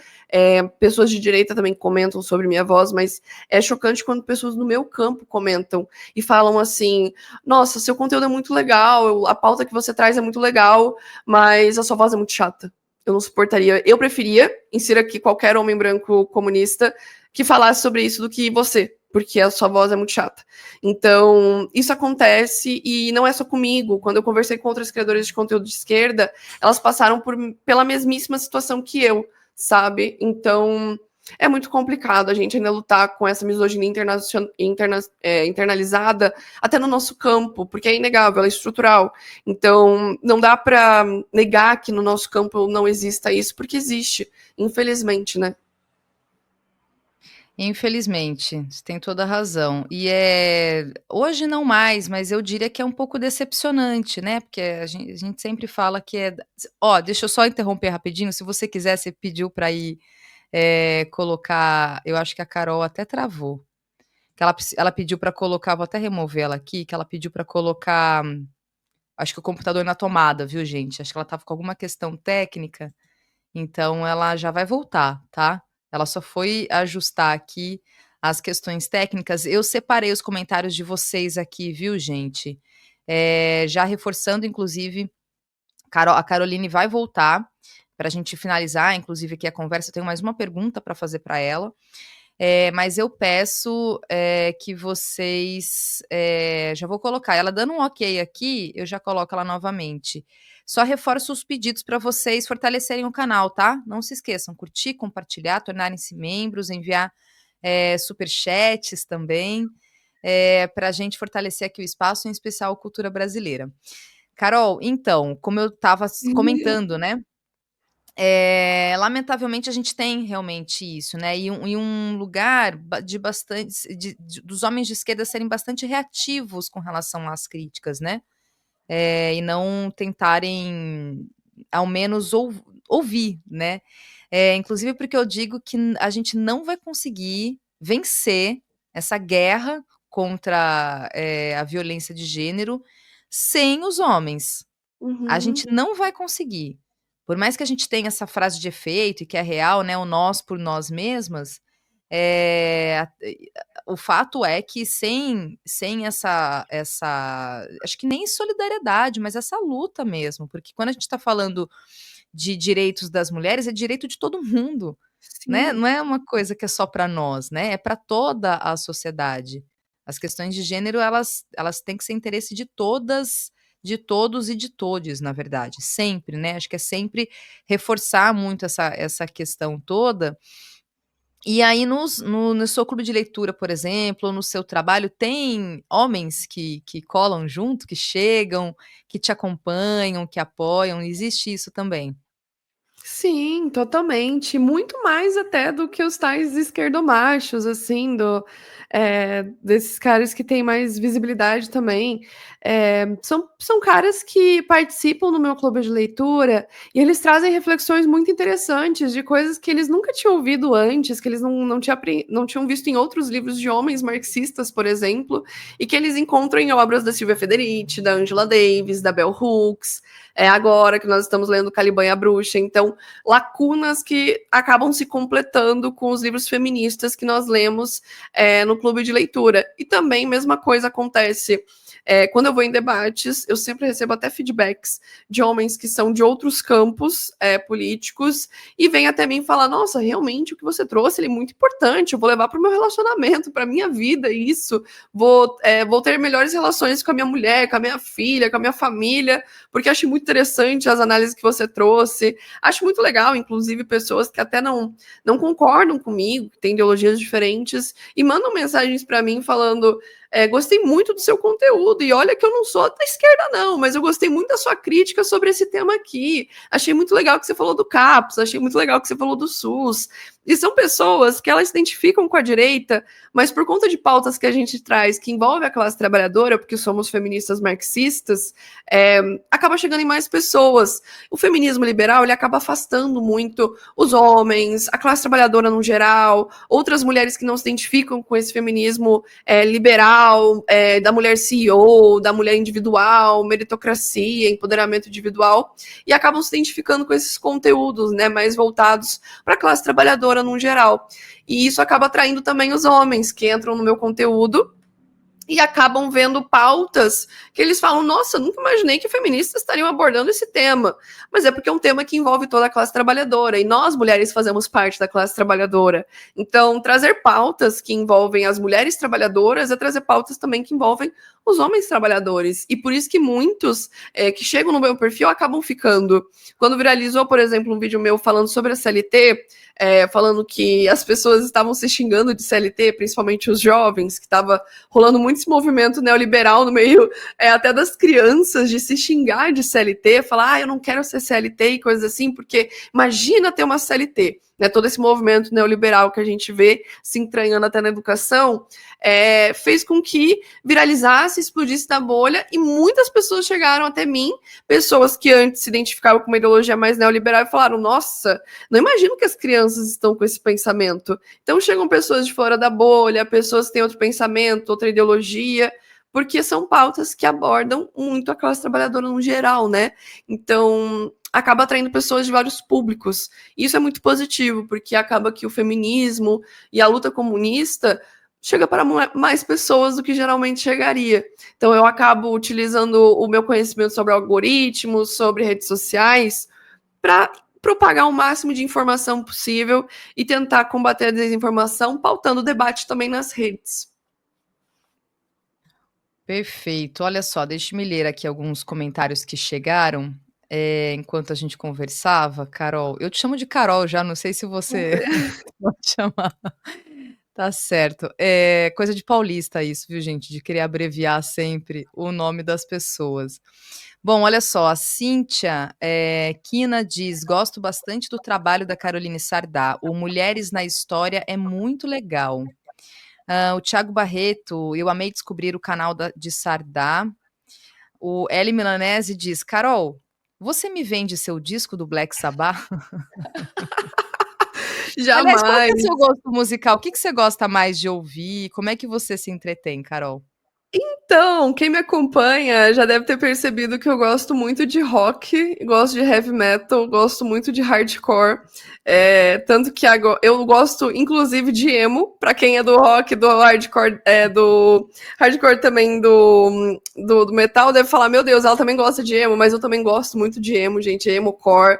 S2: Pessoas de direita também comentam sobre minha voz, mas é chocante quando pessoas no meu campo comentam e falam assim, nossa, seu conteúdo é muito legal, a pauta que você traz é muito legal, mas a sua voz é muito chata. Eu não suportaria. Eu preferia, insira aqui qualquer homem branco comunista, que falasse sobre isso do que você, porque a sua voz é muito chata. Então, isso acontece e não é só comigo. Quando eu conversei com outras criadoras de conteúdo de esquerda, elas passaram pela mesmíssima situação que eu, sabe? Então, é muito complicado a gente ainda lutar com essa misoginia internalizada até no nosso campo, porque é inegável, ela é estrutural. Então, não dá para negar que no nosso campo não exista isso, porque existe, infelizmente, né?
S1: Infelizmente, você tem toda a razão. E hoje não mais, mas eu diria que é um pouco decepcionante, né? Porque a gente sempre fala que ó, deixa eu só interromper rapidinho. Se você quiser, você pediu para ir colocar. Eu acho que a Carol até travou. Que ela pediu para colocar, vou até remover ela aqui, que ela pediu para colocar. Acho que o computador na tomada, viu, gente? Acho que ela estava com alguma questão técnica, então ela já vai voltar, tá? Ela só foi ajustar aqui as questões técnicas. Eu separei os comentários de vocês aqui, viu, gente? Já reforçando, inclusive, a Caroline vai voltar para a gente finalizar, inclusive, aqui a conversa. Eu tenho mais uma pergunta para fazer para ela. Mas eu peço que vocês. Já vou colocar. Ela dando um ok aqui, eu já coloco ela novamente. Só reforço os pedidos para vocês fortalecerem o canal, tá? Não se esqueçam, curtir, compartilhar, tornarem-se membros, enviar superchats também, para a gente fortalecer aqui o espaço, em especial a cultura brasileira. Carol, então, como eu estava comentando, né? Lamentavelmente a gente tem realmente isso, né, e um lugar de bastante dos homens de esquerda serem bastante reativos com relação às críticas, né, e não tentarem ao menos ouvir, né. Inclusive porque eu digo que a gente não vai conseguir vencer essa guerra contra, a violência de gênero sem os homens. A
S2: Uhum.
S1: gente não vai conseguir. Por mais que a gente tenha essa frase de efeito e que é real, né, o nós por nós mesmas, o fato é que sem essa acho que nem solidariedade, mas essa luta mesmo, porque quando a gente está falando de direitos das mulheres, é direito de todo mundo, né,
S2: Sim.
S1: não é uma coisa que é só para nós, né, é para toda a sociedade. As questões de gênero elas têm que ser interesse de todas, de todos e de todes, na verdade, sempre, né, acho que é sempre reforçar muito essa questão toda. E aí no seu clube de leitura, por exemplo, ou no seu trabalho, tem homens que colam junto, que chegam, que te acompanham, que apoiam, existe isso também?
S2: Sim, totalmente. Muito mais até do que os tais esquerdomachos, assim, desses caras que têm mais visibilidade também. São caras que participam do meu clube de leitura e eles trazem reflexões muito interessantes de coisas que eles nunca tinham ouvido antes, que eles não tinham visto em outros livros de homens marxistas, por exemplo, e que eles encontram em obras da Silvia Federici, da Angela Davis, da Bell Hooks, agora que nós estamos lendo Caliban e a Bruxa. Então, lacunas que acabam se completando com os livros feministas que nós lemos no clube de leitura. E também, mesma coisa acontece quando eu vou em debates, eu sempre recebo até feedbacks de homens que são de outros campos políticos e vêm até mim falar, nossa, realmente o que você trouxe ele é muito importante, eu vou levar para o meu relacionamento, para a minha vida, isso, vou ter melhores relações com a minha mulher, com a minha filha, com a minha família, porque acho muito interessante as análises que você trouxe, acho muito legal, inclusive, pessoas que até não concordam comigo, que têm ideologias diferentes, e mandam mensagens para mim falando, gostei muito do seu conteúdo, e olha que eu não sou da esquerda não, mas eu gostei muito da sua crítica sobre esse tema aqui, achei muito legal que você falou do CAPS, achei muito legal que você falou do SUS, e são pessoas que elas se identificam com a direita, mas por conta de pautas que a gente traz, que envolve a classe trabalhadora, porque somos feministas marxistas, acaba chegando em mais pessoas. O feminismo liberal, ele acaba afastando muito os homens, a classe trabalhadora no geral, outras mulheres que não se identificam com esse feminismo liberal, da mulher CEO, da mulher individual, meritocracia, empoderamento individual, e acabam se identificando com esses conteúdos, né, mais voltados para a classe trabalhadora no geral. E isso acaba atraindo também os homens que entram no meu conteúdo e acabam vendo pautas que eles falam, nossa, nunca imaginei que feministas estariam abordando esse tema. Mas é porque é um tema que envolve toda a classe trabalhadora, e nós, mulheres, fazemos parte da classe trabalhadora. Então, trazer pautas que envolvem as mulheres trabalhadoras é trazer pautas também que envolvem os homens trabalhadores. E por isso que muitos que chegam no meu perfil acabam ficando. Quando viralizou, por exemplo, um vídeo meu falando sobre a CLT, falando que as pessoas estavam se xingando de CLT, principalmente os jovens, que estava rolando muito esse movimento neoliberal no meio até das crianças, de se xingar de CLT, falar, eu não quero ser CLT e coisas assim, porque imagina ter uma CLT. Né, todo esse movimento neoliberal que a gente vê se entranhando até na educação, fez com que viralizasse, explodisse da bolha, e muitas pessoas chegaram até mim, pessoas que antes se identificavam com uma ideologia mais neoliberal e falaram, nossa, não imagino que as crianças estão com esse pensamento. Então chegam pessoas de fora da bolha, pessoas que têm outro pensamento, outra ideologia, porque são pautas que abordam muito a classe trabalhadora no geral, né? Então, acaba atraindo pessoas de vários públicos. Isso é muito positivo, porque acaba que o feminismo e a luta comunista chega para mais pessoas do que geralmente chegaria. Então, eu acabo utilizando o meu conhecimento sobre algoritmos, sobre redes sociais, para propagar o máximo de informação possível e tentar combater a desinformação, pautando o debate também nas redes.
S1: Perfeito. Olha só, deixa-me ler aqui alguns comentários que chegaram, enquanto a gente conversava. Carol, eu te chamo de Carol já, não sei se você pode chamar. Tá certo. É coisa de paulista isso, viu, gente, de querer abreviar sempre o nome das pessoas. Bom, olha só, a Cíntia, Quina diz: "Gosto bastante do trabalho da Caroline Sardá. O Mulheres na História é muito legal". O Thiago Barreto: "Eu amei descobrir o canal de Sardá". O Eli Milanese diz: "Carol, você me vende seu disco do Black Sabbath?". Aliás, qual que é o
S2: Jamais.
S1: seu gosto musical? O que que você gosta mais de ouvir? Como é que você se entretém, Carol?
S2: Então, quem me acompanha já deve ter percebido que eu gosto muito de rock, gosto de heavy metal, gosto muito de hardcore. Tanto que eu gosto, inclusive, de emo, pra quem é do rock, do hardcore também do metal, deve falar, meu Deus, ela também gosta de emo, mas eu também gosto muito de emo, gente, emo-core.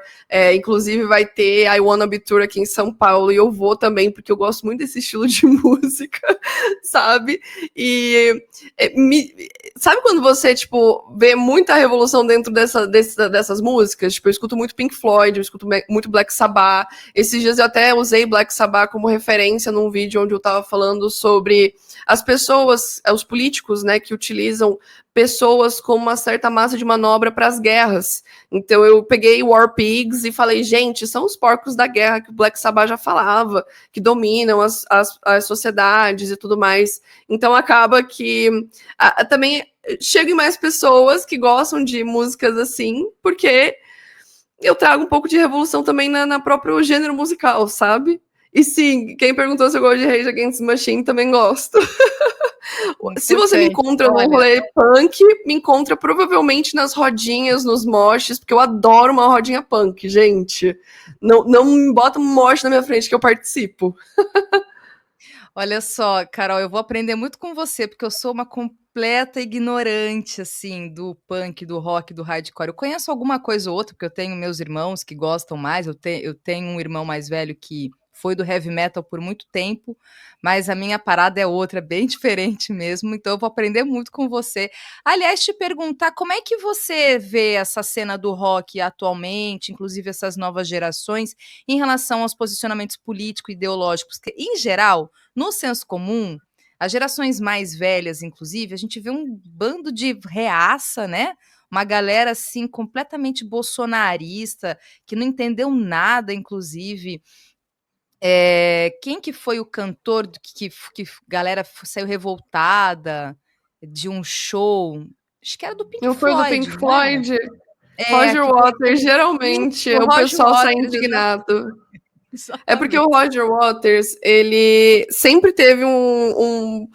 S2: Inclusive vai ter I Wanna Be Tour aqui em São Paulo, e eu vou também, porque eu gosto muito desse estilo de música, sabe? E sabe quando você, tipo, vê muita revolução dentro dessas músicas? Tipo, eu escuto muito Pink Floyd, eu escuto muito Black Sabbath. Esses dias eu até usei Black Sabbath como referência num vídeo onde eu tava falando sobre as pessoas, os políticos, né, que utilizam pessoas como uma certa massa de manobra para as guerras. Então eu peguei War Pigs e falei, gente, são os porcos da guerra que o Black Sabbath já falava, que dominam as sociedades e tudo mais. Então acaba que também chegam mais pessoas que gostam de músicas assim, porque eu trago um pouco de revolução também na próprio gênero musical, sabe? E sim, quem perguntou se eu gosto de Rage Against the Machine também gosto. Se você me
S1: importante.
S2: encontra num
S1: Olha,
S2: rolê punk, me encontra provavelmente nas rodinhas, nos moshes, porque eu adoro uma rodinha punk, gente. Não me bota um mosh na minha frente que eu participo.
S1: olha só, Carol, eu vou aprender muito com você, porque eu sou uma completa ignorante, assim, do punk, do rock, do hardcore. Eu conheço alguma coisa ou outra, porque eu tenho meus irmãos que gostam mais. Eu tenho um irmão mais velho que foi do heavy metal por muito tempo, mas a minha parada é outra, bem diferente mesmo. Então eu vou aprender muito com você. Aliás, te perguntar como é que você vê essa cena do rock atualmente, inclusive essas novas gerações, em relação aos posicionamentos políticos e ideológicos, que, em geral, no senso comum, as gerações mais velhas, inclusive, a gente vê um bando de reaça, né? Uma galera assim completamente bolsonarista, que não entendeu nada, inclusive. Quem que foi o cantor que galera saiu revoltada de um show? Acho que era do Pink
S2: Eu fui do Pink
S1: Floyd, não era?
S2: Floyd,
S1: É,
S2: Roger
S1: que
S2: Waters,
S1: isso,
S2: geralmente o
S1: Roger
S2: pessoal sai
S1: Waters,
S2: indignado. É porque o
S1: exatamente.
S2: Roger Waters, ele sempre teve um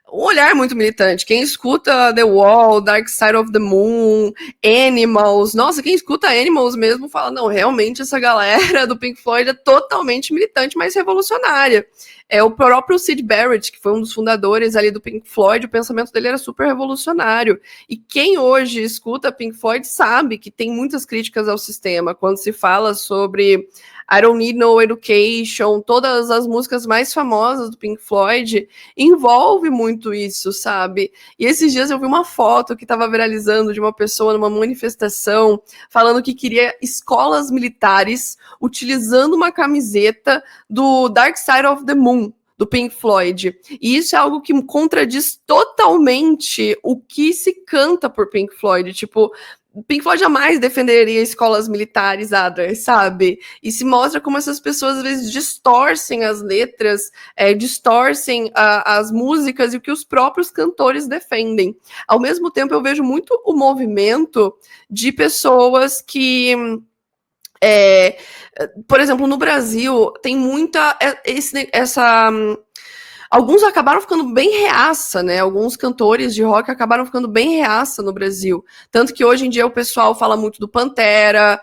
S2: olhar muito militante. Quem escuta The Wall, Dark Side of the Moon, Animals, nossa, quem escuta Animals mesmo fala, não, realmente essa galera do Pink Floyd é totalmente militante, mas revolucionária. É o próprio Syd Barrett, que foi um dos fundadores ali do Pink Floyd, o pensamento dele era super revolucionário. E quem hoje escuta Pink Floyd sabe que tem muitas críticas ao sistema, quando se fala sobre I Don't Need No Education, todas as músicas mais famosas do Pink Floyd, envolve muito isso, sabe? E esses dias eu vi uma foto que estava viralizando de uma pessoa numa manifestação falando que queria escolas militares utilizando uma camiseta do Dark Side of the Moon, do Pink Floyd. E isso é algo que contradiz totalmente o que se canta por Pink Floyd. Tipo, Pink Floyd jamais defenderia escolas militarizadas, sabe? E se mostra como essas pessoas às vezes distorcem as letras, distorcem as músicas e o que os próprios cantores defendem. Ao mesmo tempo, eu vejo muito o movimento de pessoas que por exemplo, no Brasil tem muita essa alguns acabaram ficando bem reaça, né? Alguns cantores de rock acabaram ficando bem reaça no Brasil. Tanto que hoje em dia o pessoal fala muito do Pantera,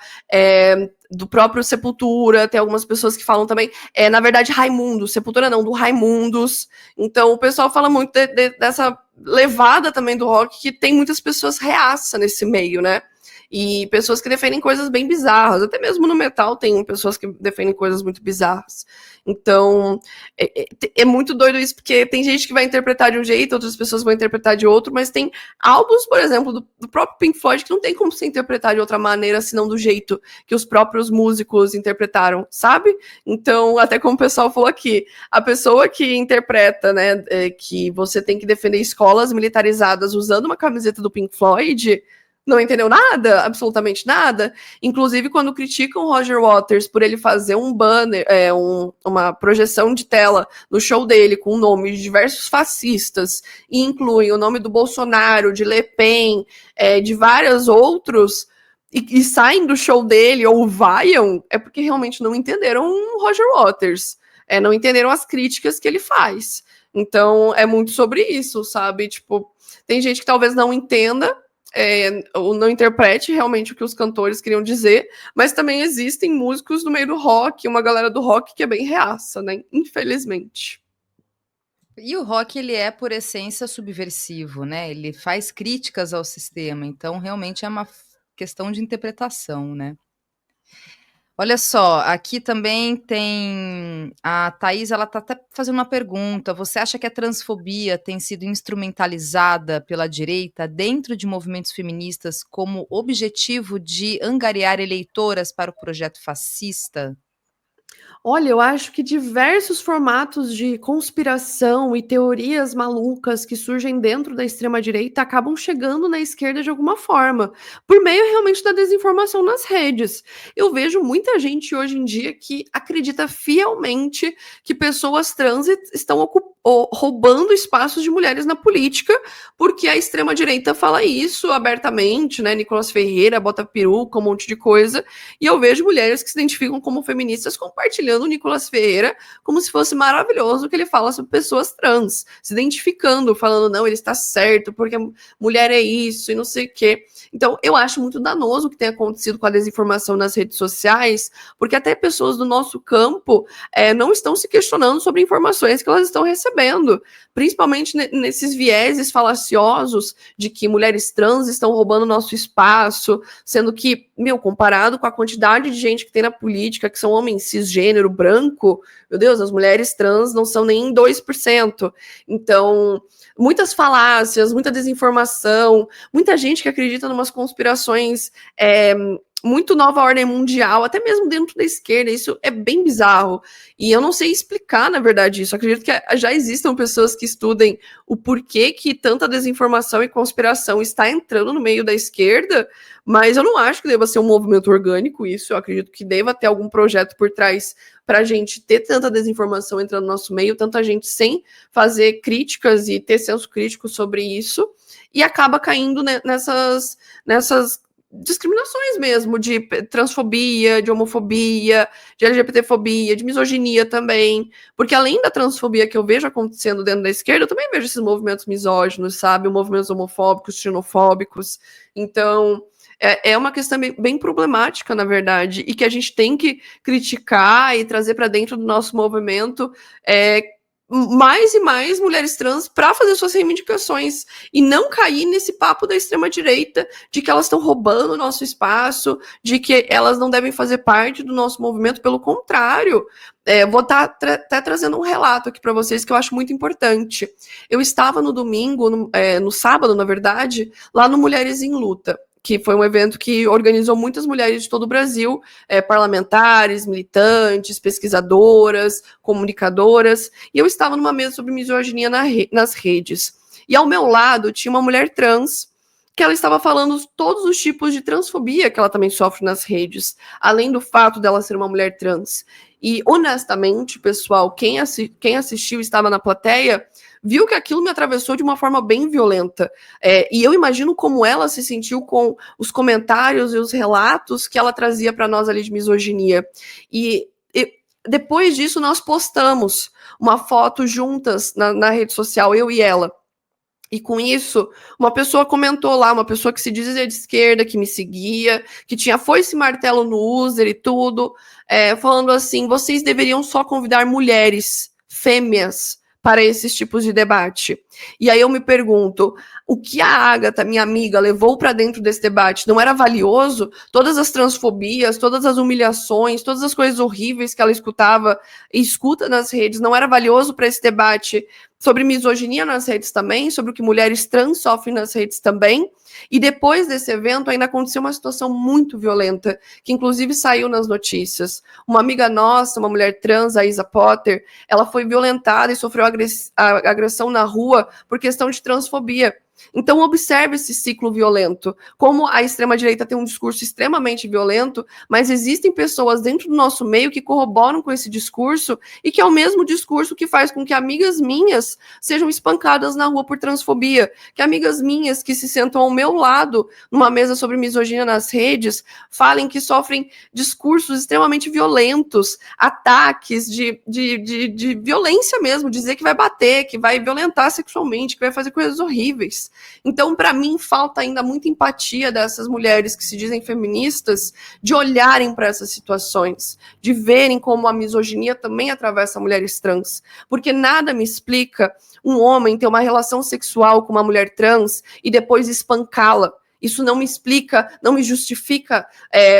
S2: do próprio Sepultura, tem algumas pessoas que falam também, na verdade, Raimundos, Sepultura não, do Raimundos. Então o pessoal fala muito dessa levada também do rock, que tem muitas pessoas reaça nesse meio, né? E pessoas que defendem coisas bem bizarras. Até mesmo no metal tem pessoas que defendem coisas muito bizarras. Então, é muito doido isso, porque tem gente que vai interpretar de um jeito, outras pessoas vão interpretar de outro, mas tem álbuns, por exemplo, do próprio Pink Floyd, que não tem como se interpretar de outra maneira, senão do jeito que os próprios músicos interpretaram, sabe? Então, até como o pessoal falou aqui, a pessoa que interpreta, né, que você tem que defender escolas militarizadas usando uma camiseta do Pink Floyd, não entendeu nada, absolutamente nada. Inclusive, quando criticam o Roger Waters por ele fazer um banner, uma projeção de tela no show dele com o nome de diversos fascistas, e incluem o nome do Bolsonaro, de Le Pen, de vários outros, e saem do show dele ou vaiam, é porque realmente não entenderam o Roger Waters. Não entenderam as críticas que ele faz. Então, é muito sobre isso, sabe? Tipo, tem gente que talvez não entenda, ou não interprete realmente o que os cantores queriam dizer, mas também existem músicos no meio do rock, uma galera do rock que é bem reaça, né? Infelizmente.
S1: E o rock, ele é, por essência, subversivo, né? Ele faz críticas ao sistema, então realmente é uma questão de interpretação, né? Olha só, aqui também tem a Thaís, ela tá até fazendo uma pergunta. Você acha que a transfobia tem sido instrumentalizada pela direita dentro de movimentos feministas como objetivo de angariar eleitoras para o projeto fascista?
S2: Olha, eu acho que diversos formatos de conspiração e teorias malucas que surgem dentro da extrema-direita acabam chegando na esquerda de alguma forma, por meio realmente da desinformação nas redes. Eu vejo muita gente hoje em dia que acredita fielmente que pessoas trans estão roubando espaços de mulheres na política, porque a extrema-direita fala isso abertamente, né? Nicolas Ferreira bota peruca, um monte de coisa, e eu vejo mulheres que se identificam como feministas compartilhando o Nicolas Ferreira como se fosse maravilhoso o que ele fala sobre pessoas trans, se identificando, falando, não, ele está certo, porque mulher é isso e não sei o quê. Então, eu acho muito danoso o que tem acontecido com a desinformação nas redes sociais, porque até pessoas do nosso campo não estão se questionando sobre informações que elas estão recebendo, principalmente nesses vieses falaciosos de que mulheres trans estão roubando nosso espaço, sendo que, comparado com a quantidade de gente que tem na política, que são homens cisgênero, branco, meu Deus, as mulheres trans não são nem 2%. Então, muitas falácias, muita desinformação, muita gente que acredita em umas conspirações muito nova ordem mundial, até mesmo dentro da esquerda, isso é bem bizarro. E eu não sei explicar, na verdade, isso. Eu acredito que já existam pessoas que estudem o porquê que tanta desinformação e conspiração está entrando no meio da esquerda, mas eu não acho que deva ser um movimento orgânico isso. Eu acredito que deva ter algum projeto por trás para a gente ter tanta desinformação entrando no nosso meio, tanta gente sem fazer críticas e ter senso crítico sobre isso, e acaba caindo nessas discriminações mesmo, de transfobia, de homofobia, de LGBTfobia, de misoginia também, porque além da transfobia que eu vejo acontecendo dentro da esquerda, eu também vejo esses movimentos misóginos, sabe, movimentos homofóbicos, xenofóbicos, então é uma questão bem problemática, na verdade, e que a gente tem que criticar e trazer para dentro do nosso movimento mais e mais mulheres trans para fazer suas reivindicações e não cair nesse papo da extrema-direita de que elas estão roubando o nosso espaço, de que elas não devem fazer parte do nosso movimento, pelo contrário. Vou estar até trazendo um relato aqui para vocês que eu acho muito importante. Eu estava no domingo, no sábado, na verdade, lá no Mulheres em Luta, que foi um evento que organizou muitas mulheres de todo o Brasil, parlamentares, militantes, pesquisadoras, comunicadoras, e eu estava numa mesa sobre misoginia nas redes. E ao meu lado tinha uma mulher trans, que ela estava falando todos os tipos de transfobia que ela também sofre nas redes, além do fato dela ser uma mulher trans. E, honestamente, pessoal, quem assistiu e estava na plateia, viu que aquilo me atravessou de uma forma bem violenta. E eu imagino como ela se sentiu com os comentários e os relatos que ela trazia para nós ali de misoginia. E depois disso, nós postamos uma foto juntas na rede social, eu e ela. E com isso, uma pessoa comentou lá, uma pessoa que se dizia de esquerda, que me seguia, que tinha foice e martelo no user e tudo, falando assim, vocês deveriam só convidar mulheres, fêmeas, para esses tipos de debate. E aí eu me pergunto, o que a Agatha, minha amiga, levou para dentro desse debate não era valioso? Todas as transfobias, todas as humilhações, todas as coisas horríveis que ela escutava e escuta nas redes, não era valioso para esse debate sobre misoginia nas redes também, sobre o que mulheres trans sofrem nas redes também? E depois desse evento ainda aconteceu uma situação muito violenta, que inclusive saiu nas notícias. Uma amiga nossa, uma mulher trans, a Isa Potter, ela foi violentada e sofreu agressão na rua por questão de transfobia. Então, observe esse ciclo violento. Como a extrema-direita tem um discurso extremamente violento, mas existem pessoas dentro do nosso meio que corroboram com esse discurso e que é o mesmo discurso que faz com que amigas minhas sejam espancadas na rua por transfobia, que amigas minhas que se sentam ao meu lado numa mesa sobre misoginia nas redes falem que sofrem discursos extremamente violentos, ataques de violência mesmo, dizer que vai bater, que vai violentar sexualmente, que vai fazer coisas horríveis. Então, para mim, falta ainda muita empatia dessas mulheres que se dizem feministas, de olharem para essas situações, de verem como a misoginia também atravessa mulheres trans. Porque nada me explica um homem ter uma relação sexual com uma mulher trans e depois espancá-la. Isso não me explica, não me justifica,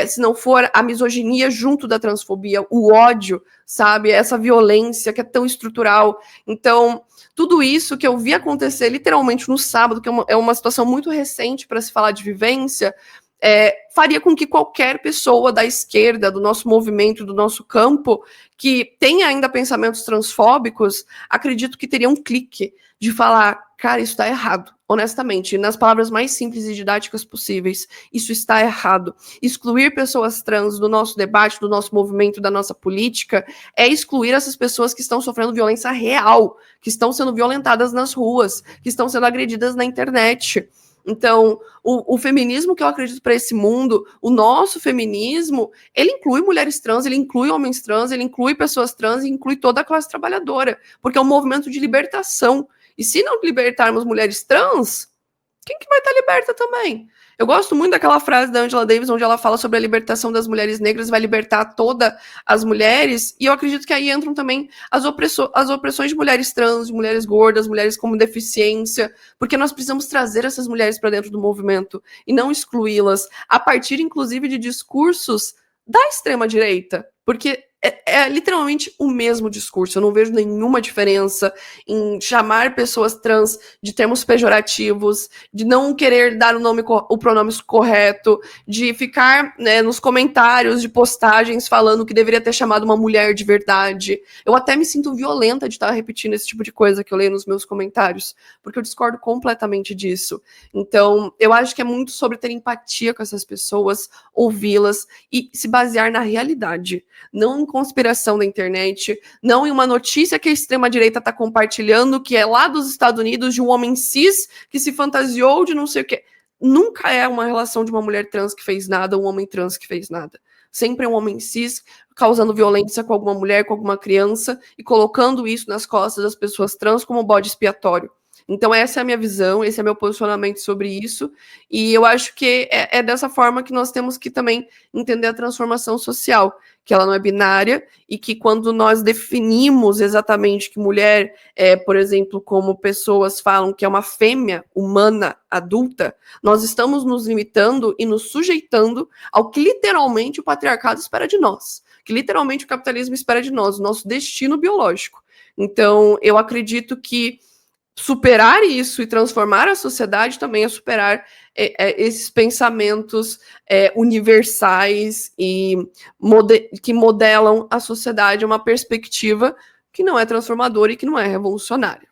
S2: se não for a misoginia junto da transfobia, o ódio, sabe? Essa violência que é tão estrutural. Então, tudo isso que eu vi acontecer literalmente no sábado, que é uma situação muito recente para se falar de vivência, faria com que qualquer pessoa da esquerda, do nosso movimento, do nosso campo, que tenha ainda pensamentos transfóbicos, acredito que teria um clique de falar, cara, isso está errado, honestamente, nas palavras mais simples e didáticas possíveis, isso está errado. Excluir pessoas trans do nosso debate, do nosso movimento, da nossa política, é excluir essas pessoas que estão sofrendo violência real, que estão sendo violentadas nas ruas, que estão sendo agredidas na internet. Então, o feminismo que eu acredito para esse mundo, o nosso feminismo, ele inclui mulheres trans, ele inclui homens trans, ele inclui pessoas trans e inclui toda a classe trabalhadora, porque é um movimento de libertação. E se não libertarmos mulheres trans, quem que vai estar liberta também? Eu gosto muito daquela frase da Angela Davis, onde ela fala sobre a libertação das mulheres negras, vai libertar todas as mulheres, e eu acredito que aí entram também as opressões de mulheres trans, de mulheres gordas, mulheres com deficiência, porque nós precisamos trazer essas mulheres para dentro do movimento e não excluí-las, a partir, inclusive, de discursos da extrema-direita, porque é literalmente o mesmo discurso. Eu não vejo nenhuma diferença em chamar pessoas trans de termos pejorativos, de não querer dar o pronome correto, de ficar, né, nos comentários de postagens falando que deveria ter chamado uma mulher de verdade. Eu até me sinto violenta de estar repetindo esse tipo de coisa que eu leio nos meus comentários, porque eu discordo completamente disso. Então, eu acho que é muito sobre ter empatia com essas pessoas, ouvi-las e se basear na realidade, não em conspiração da internet, não em uma notícia que a extrema-direita está compartilhando, que é lá dos Estados Unidos, de um homem cis que se fantasiou de não sei o quê. Nunca é uma relação de uma mulher trans que fez nada, um homem trans que fez nada. Sempre é um homem cis causando violência com alguma mulher, com alguma criança, e colocando isso nas costas das pessoas trans como bode expiatório. Então, essa é a minha visão, esse é meu posicionamento sobre isso, e eu acho que é dessa forma que nós temos que também entender a transformação social, que ela não é binária, e que quando nós definimos exatamente que mulher é, por exemplo, como pessoas falam que é uma fêmea humana, adulta, nós estamos nos limitando e nos sujeitando ao que literalmente o patriarcado espera de nós, que literalmente o capitalismo espera de nós, o nosso destino biológico. Então, eu acredito que superar isso e transformar a sociedade também é superar esses pensamentos universais e que modelam a sociedade, uma perspectiva que não é transformadora e que não é revolucionária.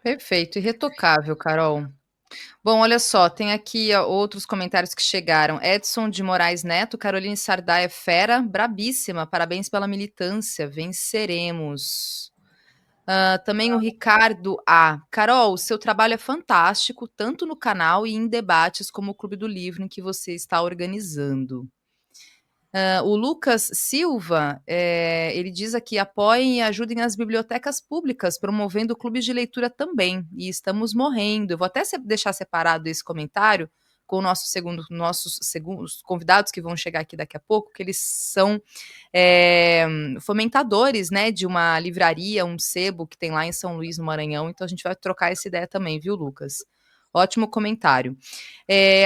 S1: Perfeito, irretocável, Carol. Bom, olha só, tem aqui outros comentários que chegaram. Edson de Moraes Neto, Caroline Sarda é fera, brabíssima, parabéns pela militância, venceremos. Também o Ricardo A. Carol, seu trabalho é fantástico, tanto no canal e em debates como o Clube do Livro, em que você está organizando. O Lucas Silva, ele diz aqui, apoiem e ajudem as bibliotecas públicas, promovendo clubes de leitura também, e estamos morrendo. Eu vou até deixar separado esse comentário com nossos segundos convidados que vão chegar aqui daqui a pouco, que eles são fomentadores, né, de uma livraria, um sebo que tem lá em São Luís, no Maranhão, então a gente vai trocar essa ideia também, viu, Lucas? Ótimo comentário.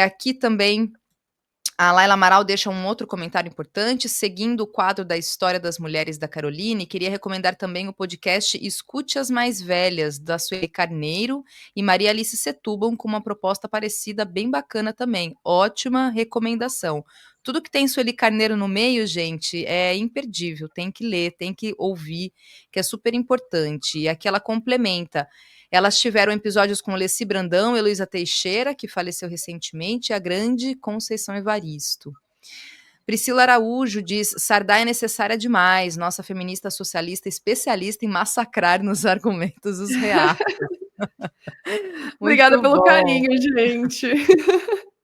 S1: Aqui também a Laila Amaral deixa um outro comentário importante, seguindo o quadro da história das mulheres da Caroline, queria recomendar também o podcast Escute as Mais Velhas, da Sueli Carneiro e Maria Alice Setúbal, com uma proposta parecida, bem bacana também. Ótima recomendação. Tudo que tem Sueli Carneiro no meio, gente, é imperdível, tem que ler, tem que ouvir, que é super importante. E aqui ela complementa. Elas tiveram episódios com Leci Brandão, Heloísa Teixeira, que faleceu recentemente, e a grande Conceição Evaristo. Priscila Araújo diz, Sarda é necessária demais, nossa feminista socialista especialista em massacrar nos argumentos os reais.
S2: Obrigada pelo carinho, gente.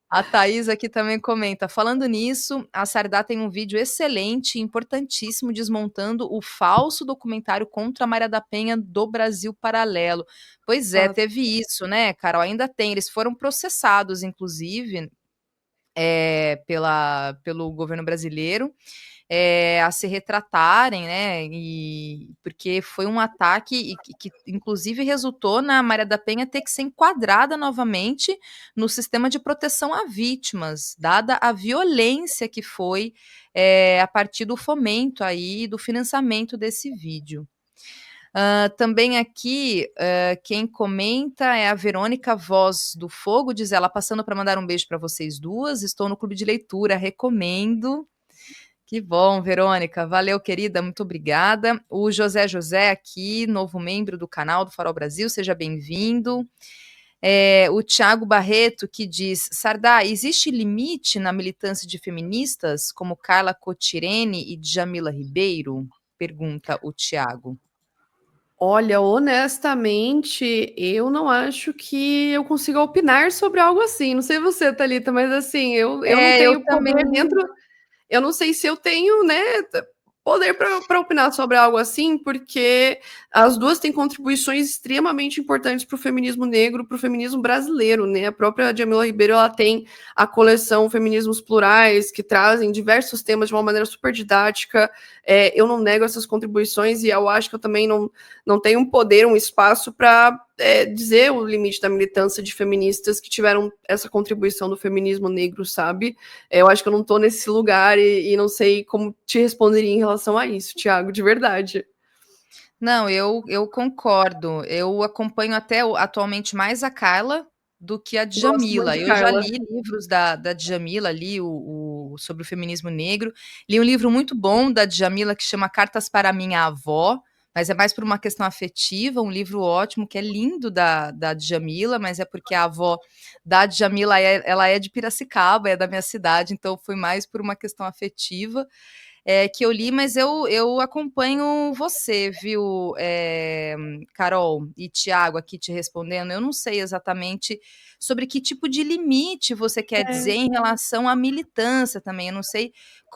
S1: A Thaís aqui também comenta, falando nisso, a Sardá tem um vídeo excelente e importantíssimo desmontando o falso documentário contra a Maria da Penha do Brasil Paralelo. Pois é, teve isso, né, Carol? Ainda tem, eles foram processados, inclusive, pelo governo brasileiro, a se retratarem, né? Porque foi um ataque que inclusive resultou na Maria da Penha ter que ser enquadrada novamente no sistema de proteção a vítimas, dada a violência que foi a partir do fomento aí do financiamento desse vídeo. Também aqui, quem comenta é a Verônica Voz do Fogo, diz ela, passando para mandar um beijo para vocês duas, estou no clube de leitura, recomendo. Que bom, Verônica, valeu, querida, muito obrigada. O José José aqui, novo membro do canal do Farol Brasil, seja bem-vindo. O Tiago Barreto que diz, Sardá, existe limite na militância de feministas como Carla Cotirene e Djamila Ribeiro? Pergunta o Tiago.
S2: Olha, honestamente, eu não acho que eu consiga opinar sobre algo assim. Não sei você, Thalita, mas assim, eu não
S1: Eu
S2: tenho
S1: também.
S2: poder dentro. Eu não sei se eu tenho, né, poder para opinar sobre algo assim, porque as duas têm contribuições extremamente importantes para o feminismo negro, para o feminismo brasileiro, né? A própria Djamila Ribeiro, ela tem a coleção Feminismos Plurais, que trazem diversos temas de uma maneira super didática. Eu não nego essas contribuições e eu acho que eu também não tenho um poder, um espaço para dizer o limite da militância de feministas que tiveram essa contribuição do feminismo negro, sabe? Eu acho que eu não estou nesse lugar e não sei como te responderia em relação a isso, Thiago, de verdade.
S1: Não, eu concordo. Eu acompanho até atualmente mais a Carla do que a
S2: Gosto muito
S1: Djamila.
S2: de
S1: Eu já
S2: Carla.
S1: li livros da Djamila, li sobre o feminismo negro. Li um livro muito bom da Djamila que chama Cartas para Minha Avó, mas é mais por uma questão afetiva, um livro ótimo, que é lindo da Djamila, mas é porque a avó da Djamila, ela é de Piracicaba, é da minha cidade, então foi mais por uma questão afetiva. Que eu li, mas eu acompanho você, viu, Carol e Tiago, aqui te respondendo. Eu não sei exatamente sobre que tipo de limite você quer dizer em relação à militância também. Eu não sei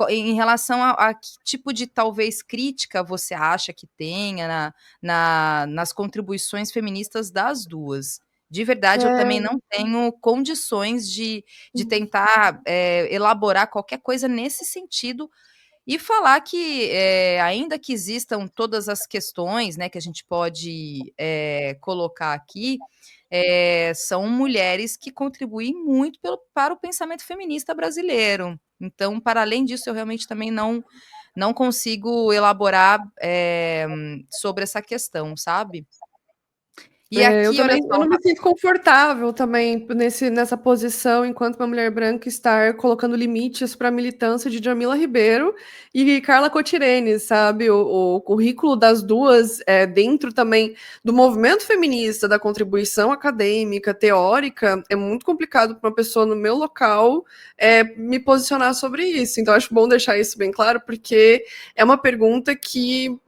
S1: em relação a que tipo de talvez crítica você acha que tenha nas contribuições feministas das duas. De verdade, eu também não tenho condições de tentar elaborar qualquer coisa nesse sentido e falar que, ainda que existam todas as questões, né, que a gente pode, colocar aqui, são mulheres que contribuem muito para o pensamento feminista brasileiro. Então, para além disso, eu realmente também não consigo elaborar, sobre essa questão, sabe. E
S2: Eu
S1: aqui, olha
S2: também eu
S1: só.
S2: não me sinto confortável também nessa posição, enquanto uma mulher branca, estar colocando limites para a militância de Djamila Ribeiro e Carla Cotirene, sabe? O currículo das duas dentro também do movimento feminista, da contribuição acadêmica, teórica, é muito complicado para uma pessoa no meu local me posicionar sobre isso. Então, acho bom deixar isso bem claro, porque é uma pergunta que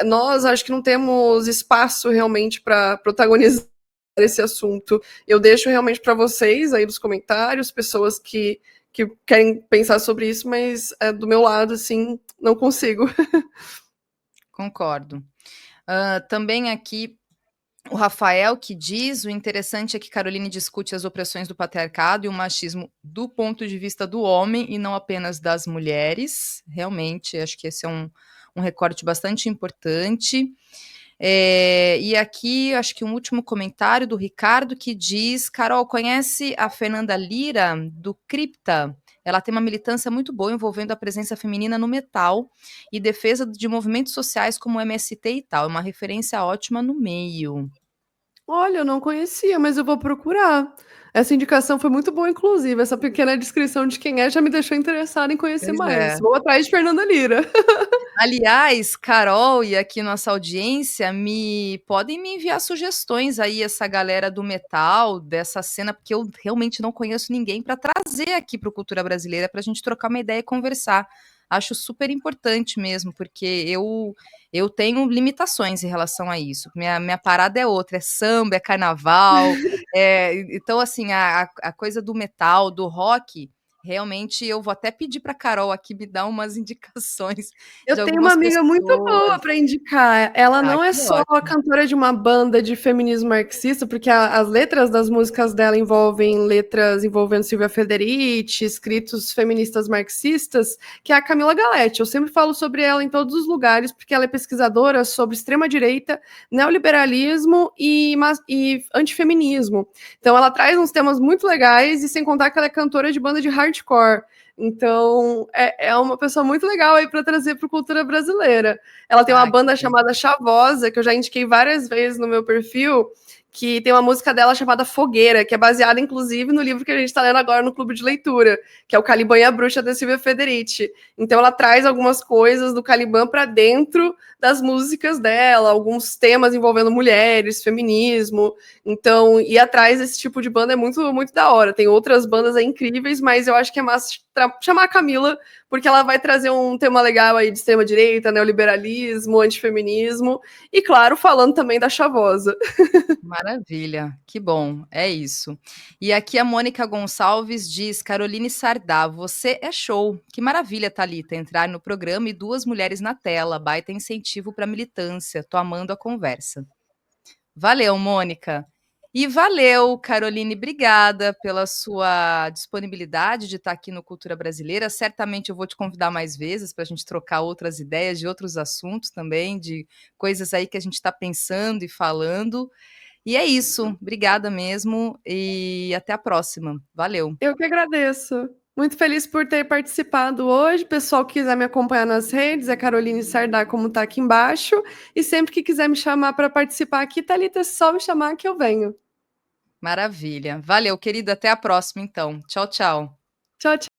S2: nós acho que não temos espaço realmente para protagonizar esse assunto. Eu deixo realmente para vocês aí nos comentários, pessoas que querem pensar sobre isso, mas do meu lado, assim, não consigo.
S1: Concordo. Também aqui o Rafael que diz, o interessante é que Caroline discute as opressões do patriarcado e o machismo do ponto de vista do homem e não apenas das mulheres. Realmente, acho que esse é um recorte bastante importante. E aqui, acho que um último comentário do Ricardo que diz, Carol, conhece a Fernanda Lira, do Cripta? Ela tem uma militância muito boa envolvendo a presença feminina no metal e defesa de movimentos sociais como o MST e tal. É uma referência ótima no meio.
S2: Olha, eu não conhecia, mas eu vou procurar. Essa indicação foi muito boa, inclusive. Essa pequena descrição de quem é já me deixou interessada em conhecer
S1: Pois
S2: mais.
S1: é.
S2: Vou atrás de Fernanda Lira.
S1: Aliás, Carol e aqui nossa audiência podem me enviar sugestões aí, essa galera do metal, dessa cena, porque eu realmente não conheço ninguém para trazer aqui para o Cultura Brasileira para a gente trocar uma ideia e conversar. Acho super importante mesmo, porque eu tenho limitações em relação a isso. Minha parada é outra, é samba, é carnaval. Então, assim, a coisa do metal, do rock, realmente eu vou até pedir para Carol aqui me dar umas indicações
S2: Eu
S1: de
S2: tenho uma
S1: algumas
S2: amiga muito
S1: pessoas.
S2: boa para indicar. Ela
S1: Ah,
S2: não é
S1: que
S2: só a
S1: ótimo.
S2: cantora de uma banda de feminismo marxista, porque as letras das músicas dela envolvem letras envolvendo Silvia Federici, escritos feministas marxistas, que é a Camila Galete. Eu sempre falo sobre ela em todos os lugares, porque ela é pesquisadora sobre extrema-direita, neoliberalismo e antifeminismo. Então ela traz uns temas muito legais, e sem contar que ela é cantora de banda de hardcore. Então, é uma pessoa muito legal aí para trazer para a cultura brasileira. Ela tem uma
S1: Ah,
S2: banda chamada Chavosa, que eu já indiquei várias vezes no meu perfil, que tem uma música dela chamada Fogueira, que é baseada, inclusive, no livro que a gente está lendo agora no Clube de Leitura, que é o Caliban e a Bruxa, da Silvia Federici. Então, ela traz algumas coisas do Caliban para dentro das músicas dela, alguns temas envolvendo mulheres, feminismo. Então, ir atrás desse tipo de banda é muito, muito da hora. Tem outras bandas aí incríveis, mas eu acho que é massa chamar a Camila, porque ela vai trazer um tema legal aí de extrema-direita, neoliberalismo, antifeminismo, e, claro, falando também da Chavosa.
S1: maravilha, que bom, é isso. E aqui a Mônica Gonçalves diz: Caroline Sardá, você é show. Que maravilha, Thalita, entrar no programa e duas mulheres na tela, baita incentivo para militância. Tô amando a conversa. Valeu, Mônica. E valeu, Caroline, obrigada pela sua disponibilidade de estar aqui no Cultura Brasileira. Certamente eu vou te convidar mais vezes para a gente trocar outras ideias de outros assuntos também, de coisas aí que a gente está pensando e falando. E é isso, obrigada mesmo e até a próxima. Valeu.
S2: Eu que agradeço. Muito feliz por ter participado hoje. Pessoal que quiser me acompanhar nas redes, é Caroline Sardá, como está aqui embaixo. E sempre que quiser me chamar para participar aqui, Thalita, é só me chamar que eu venho.
S1: Maravilha. Valeu, querido. Até a próxima, então. Tchau, tchau.
S2: Tchau, tchau.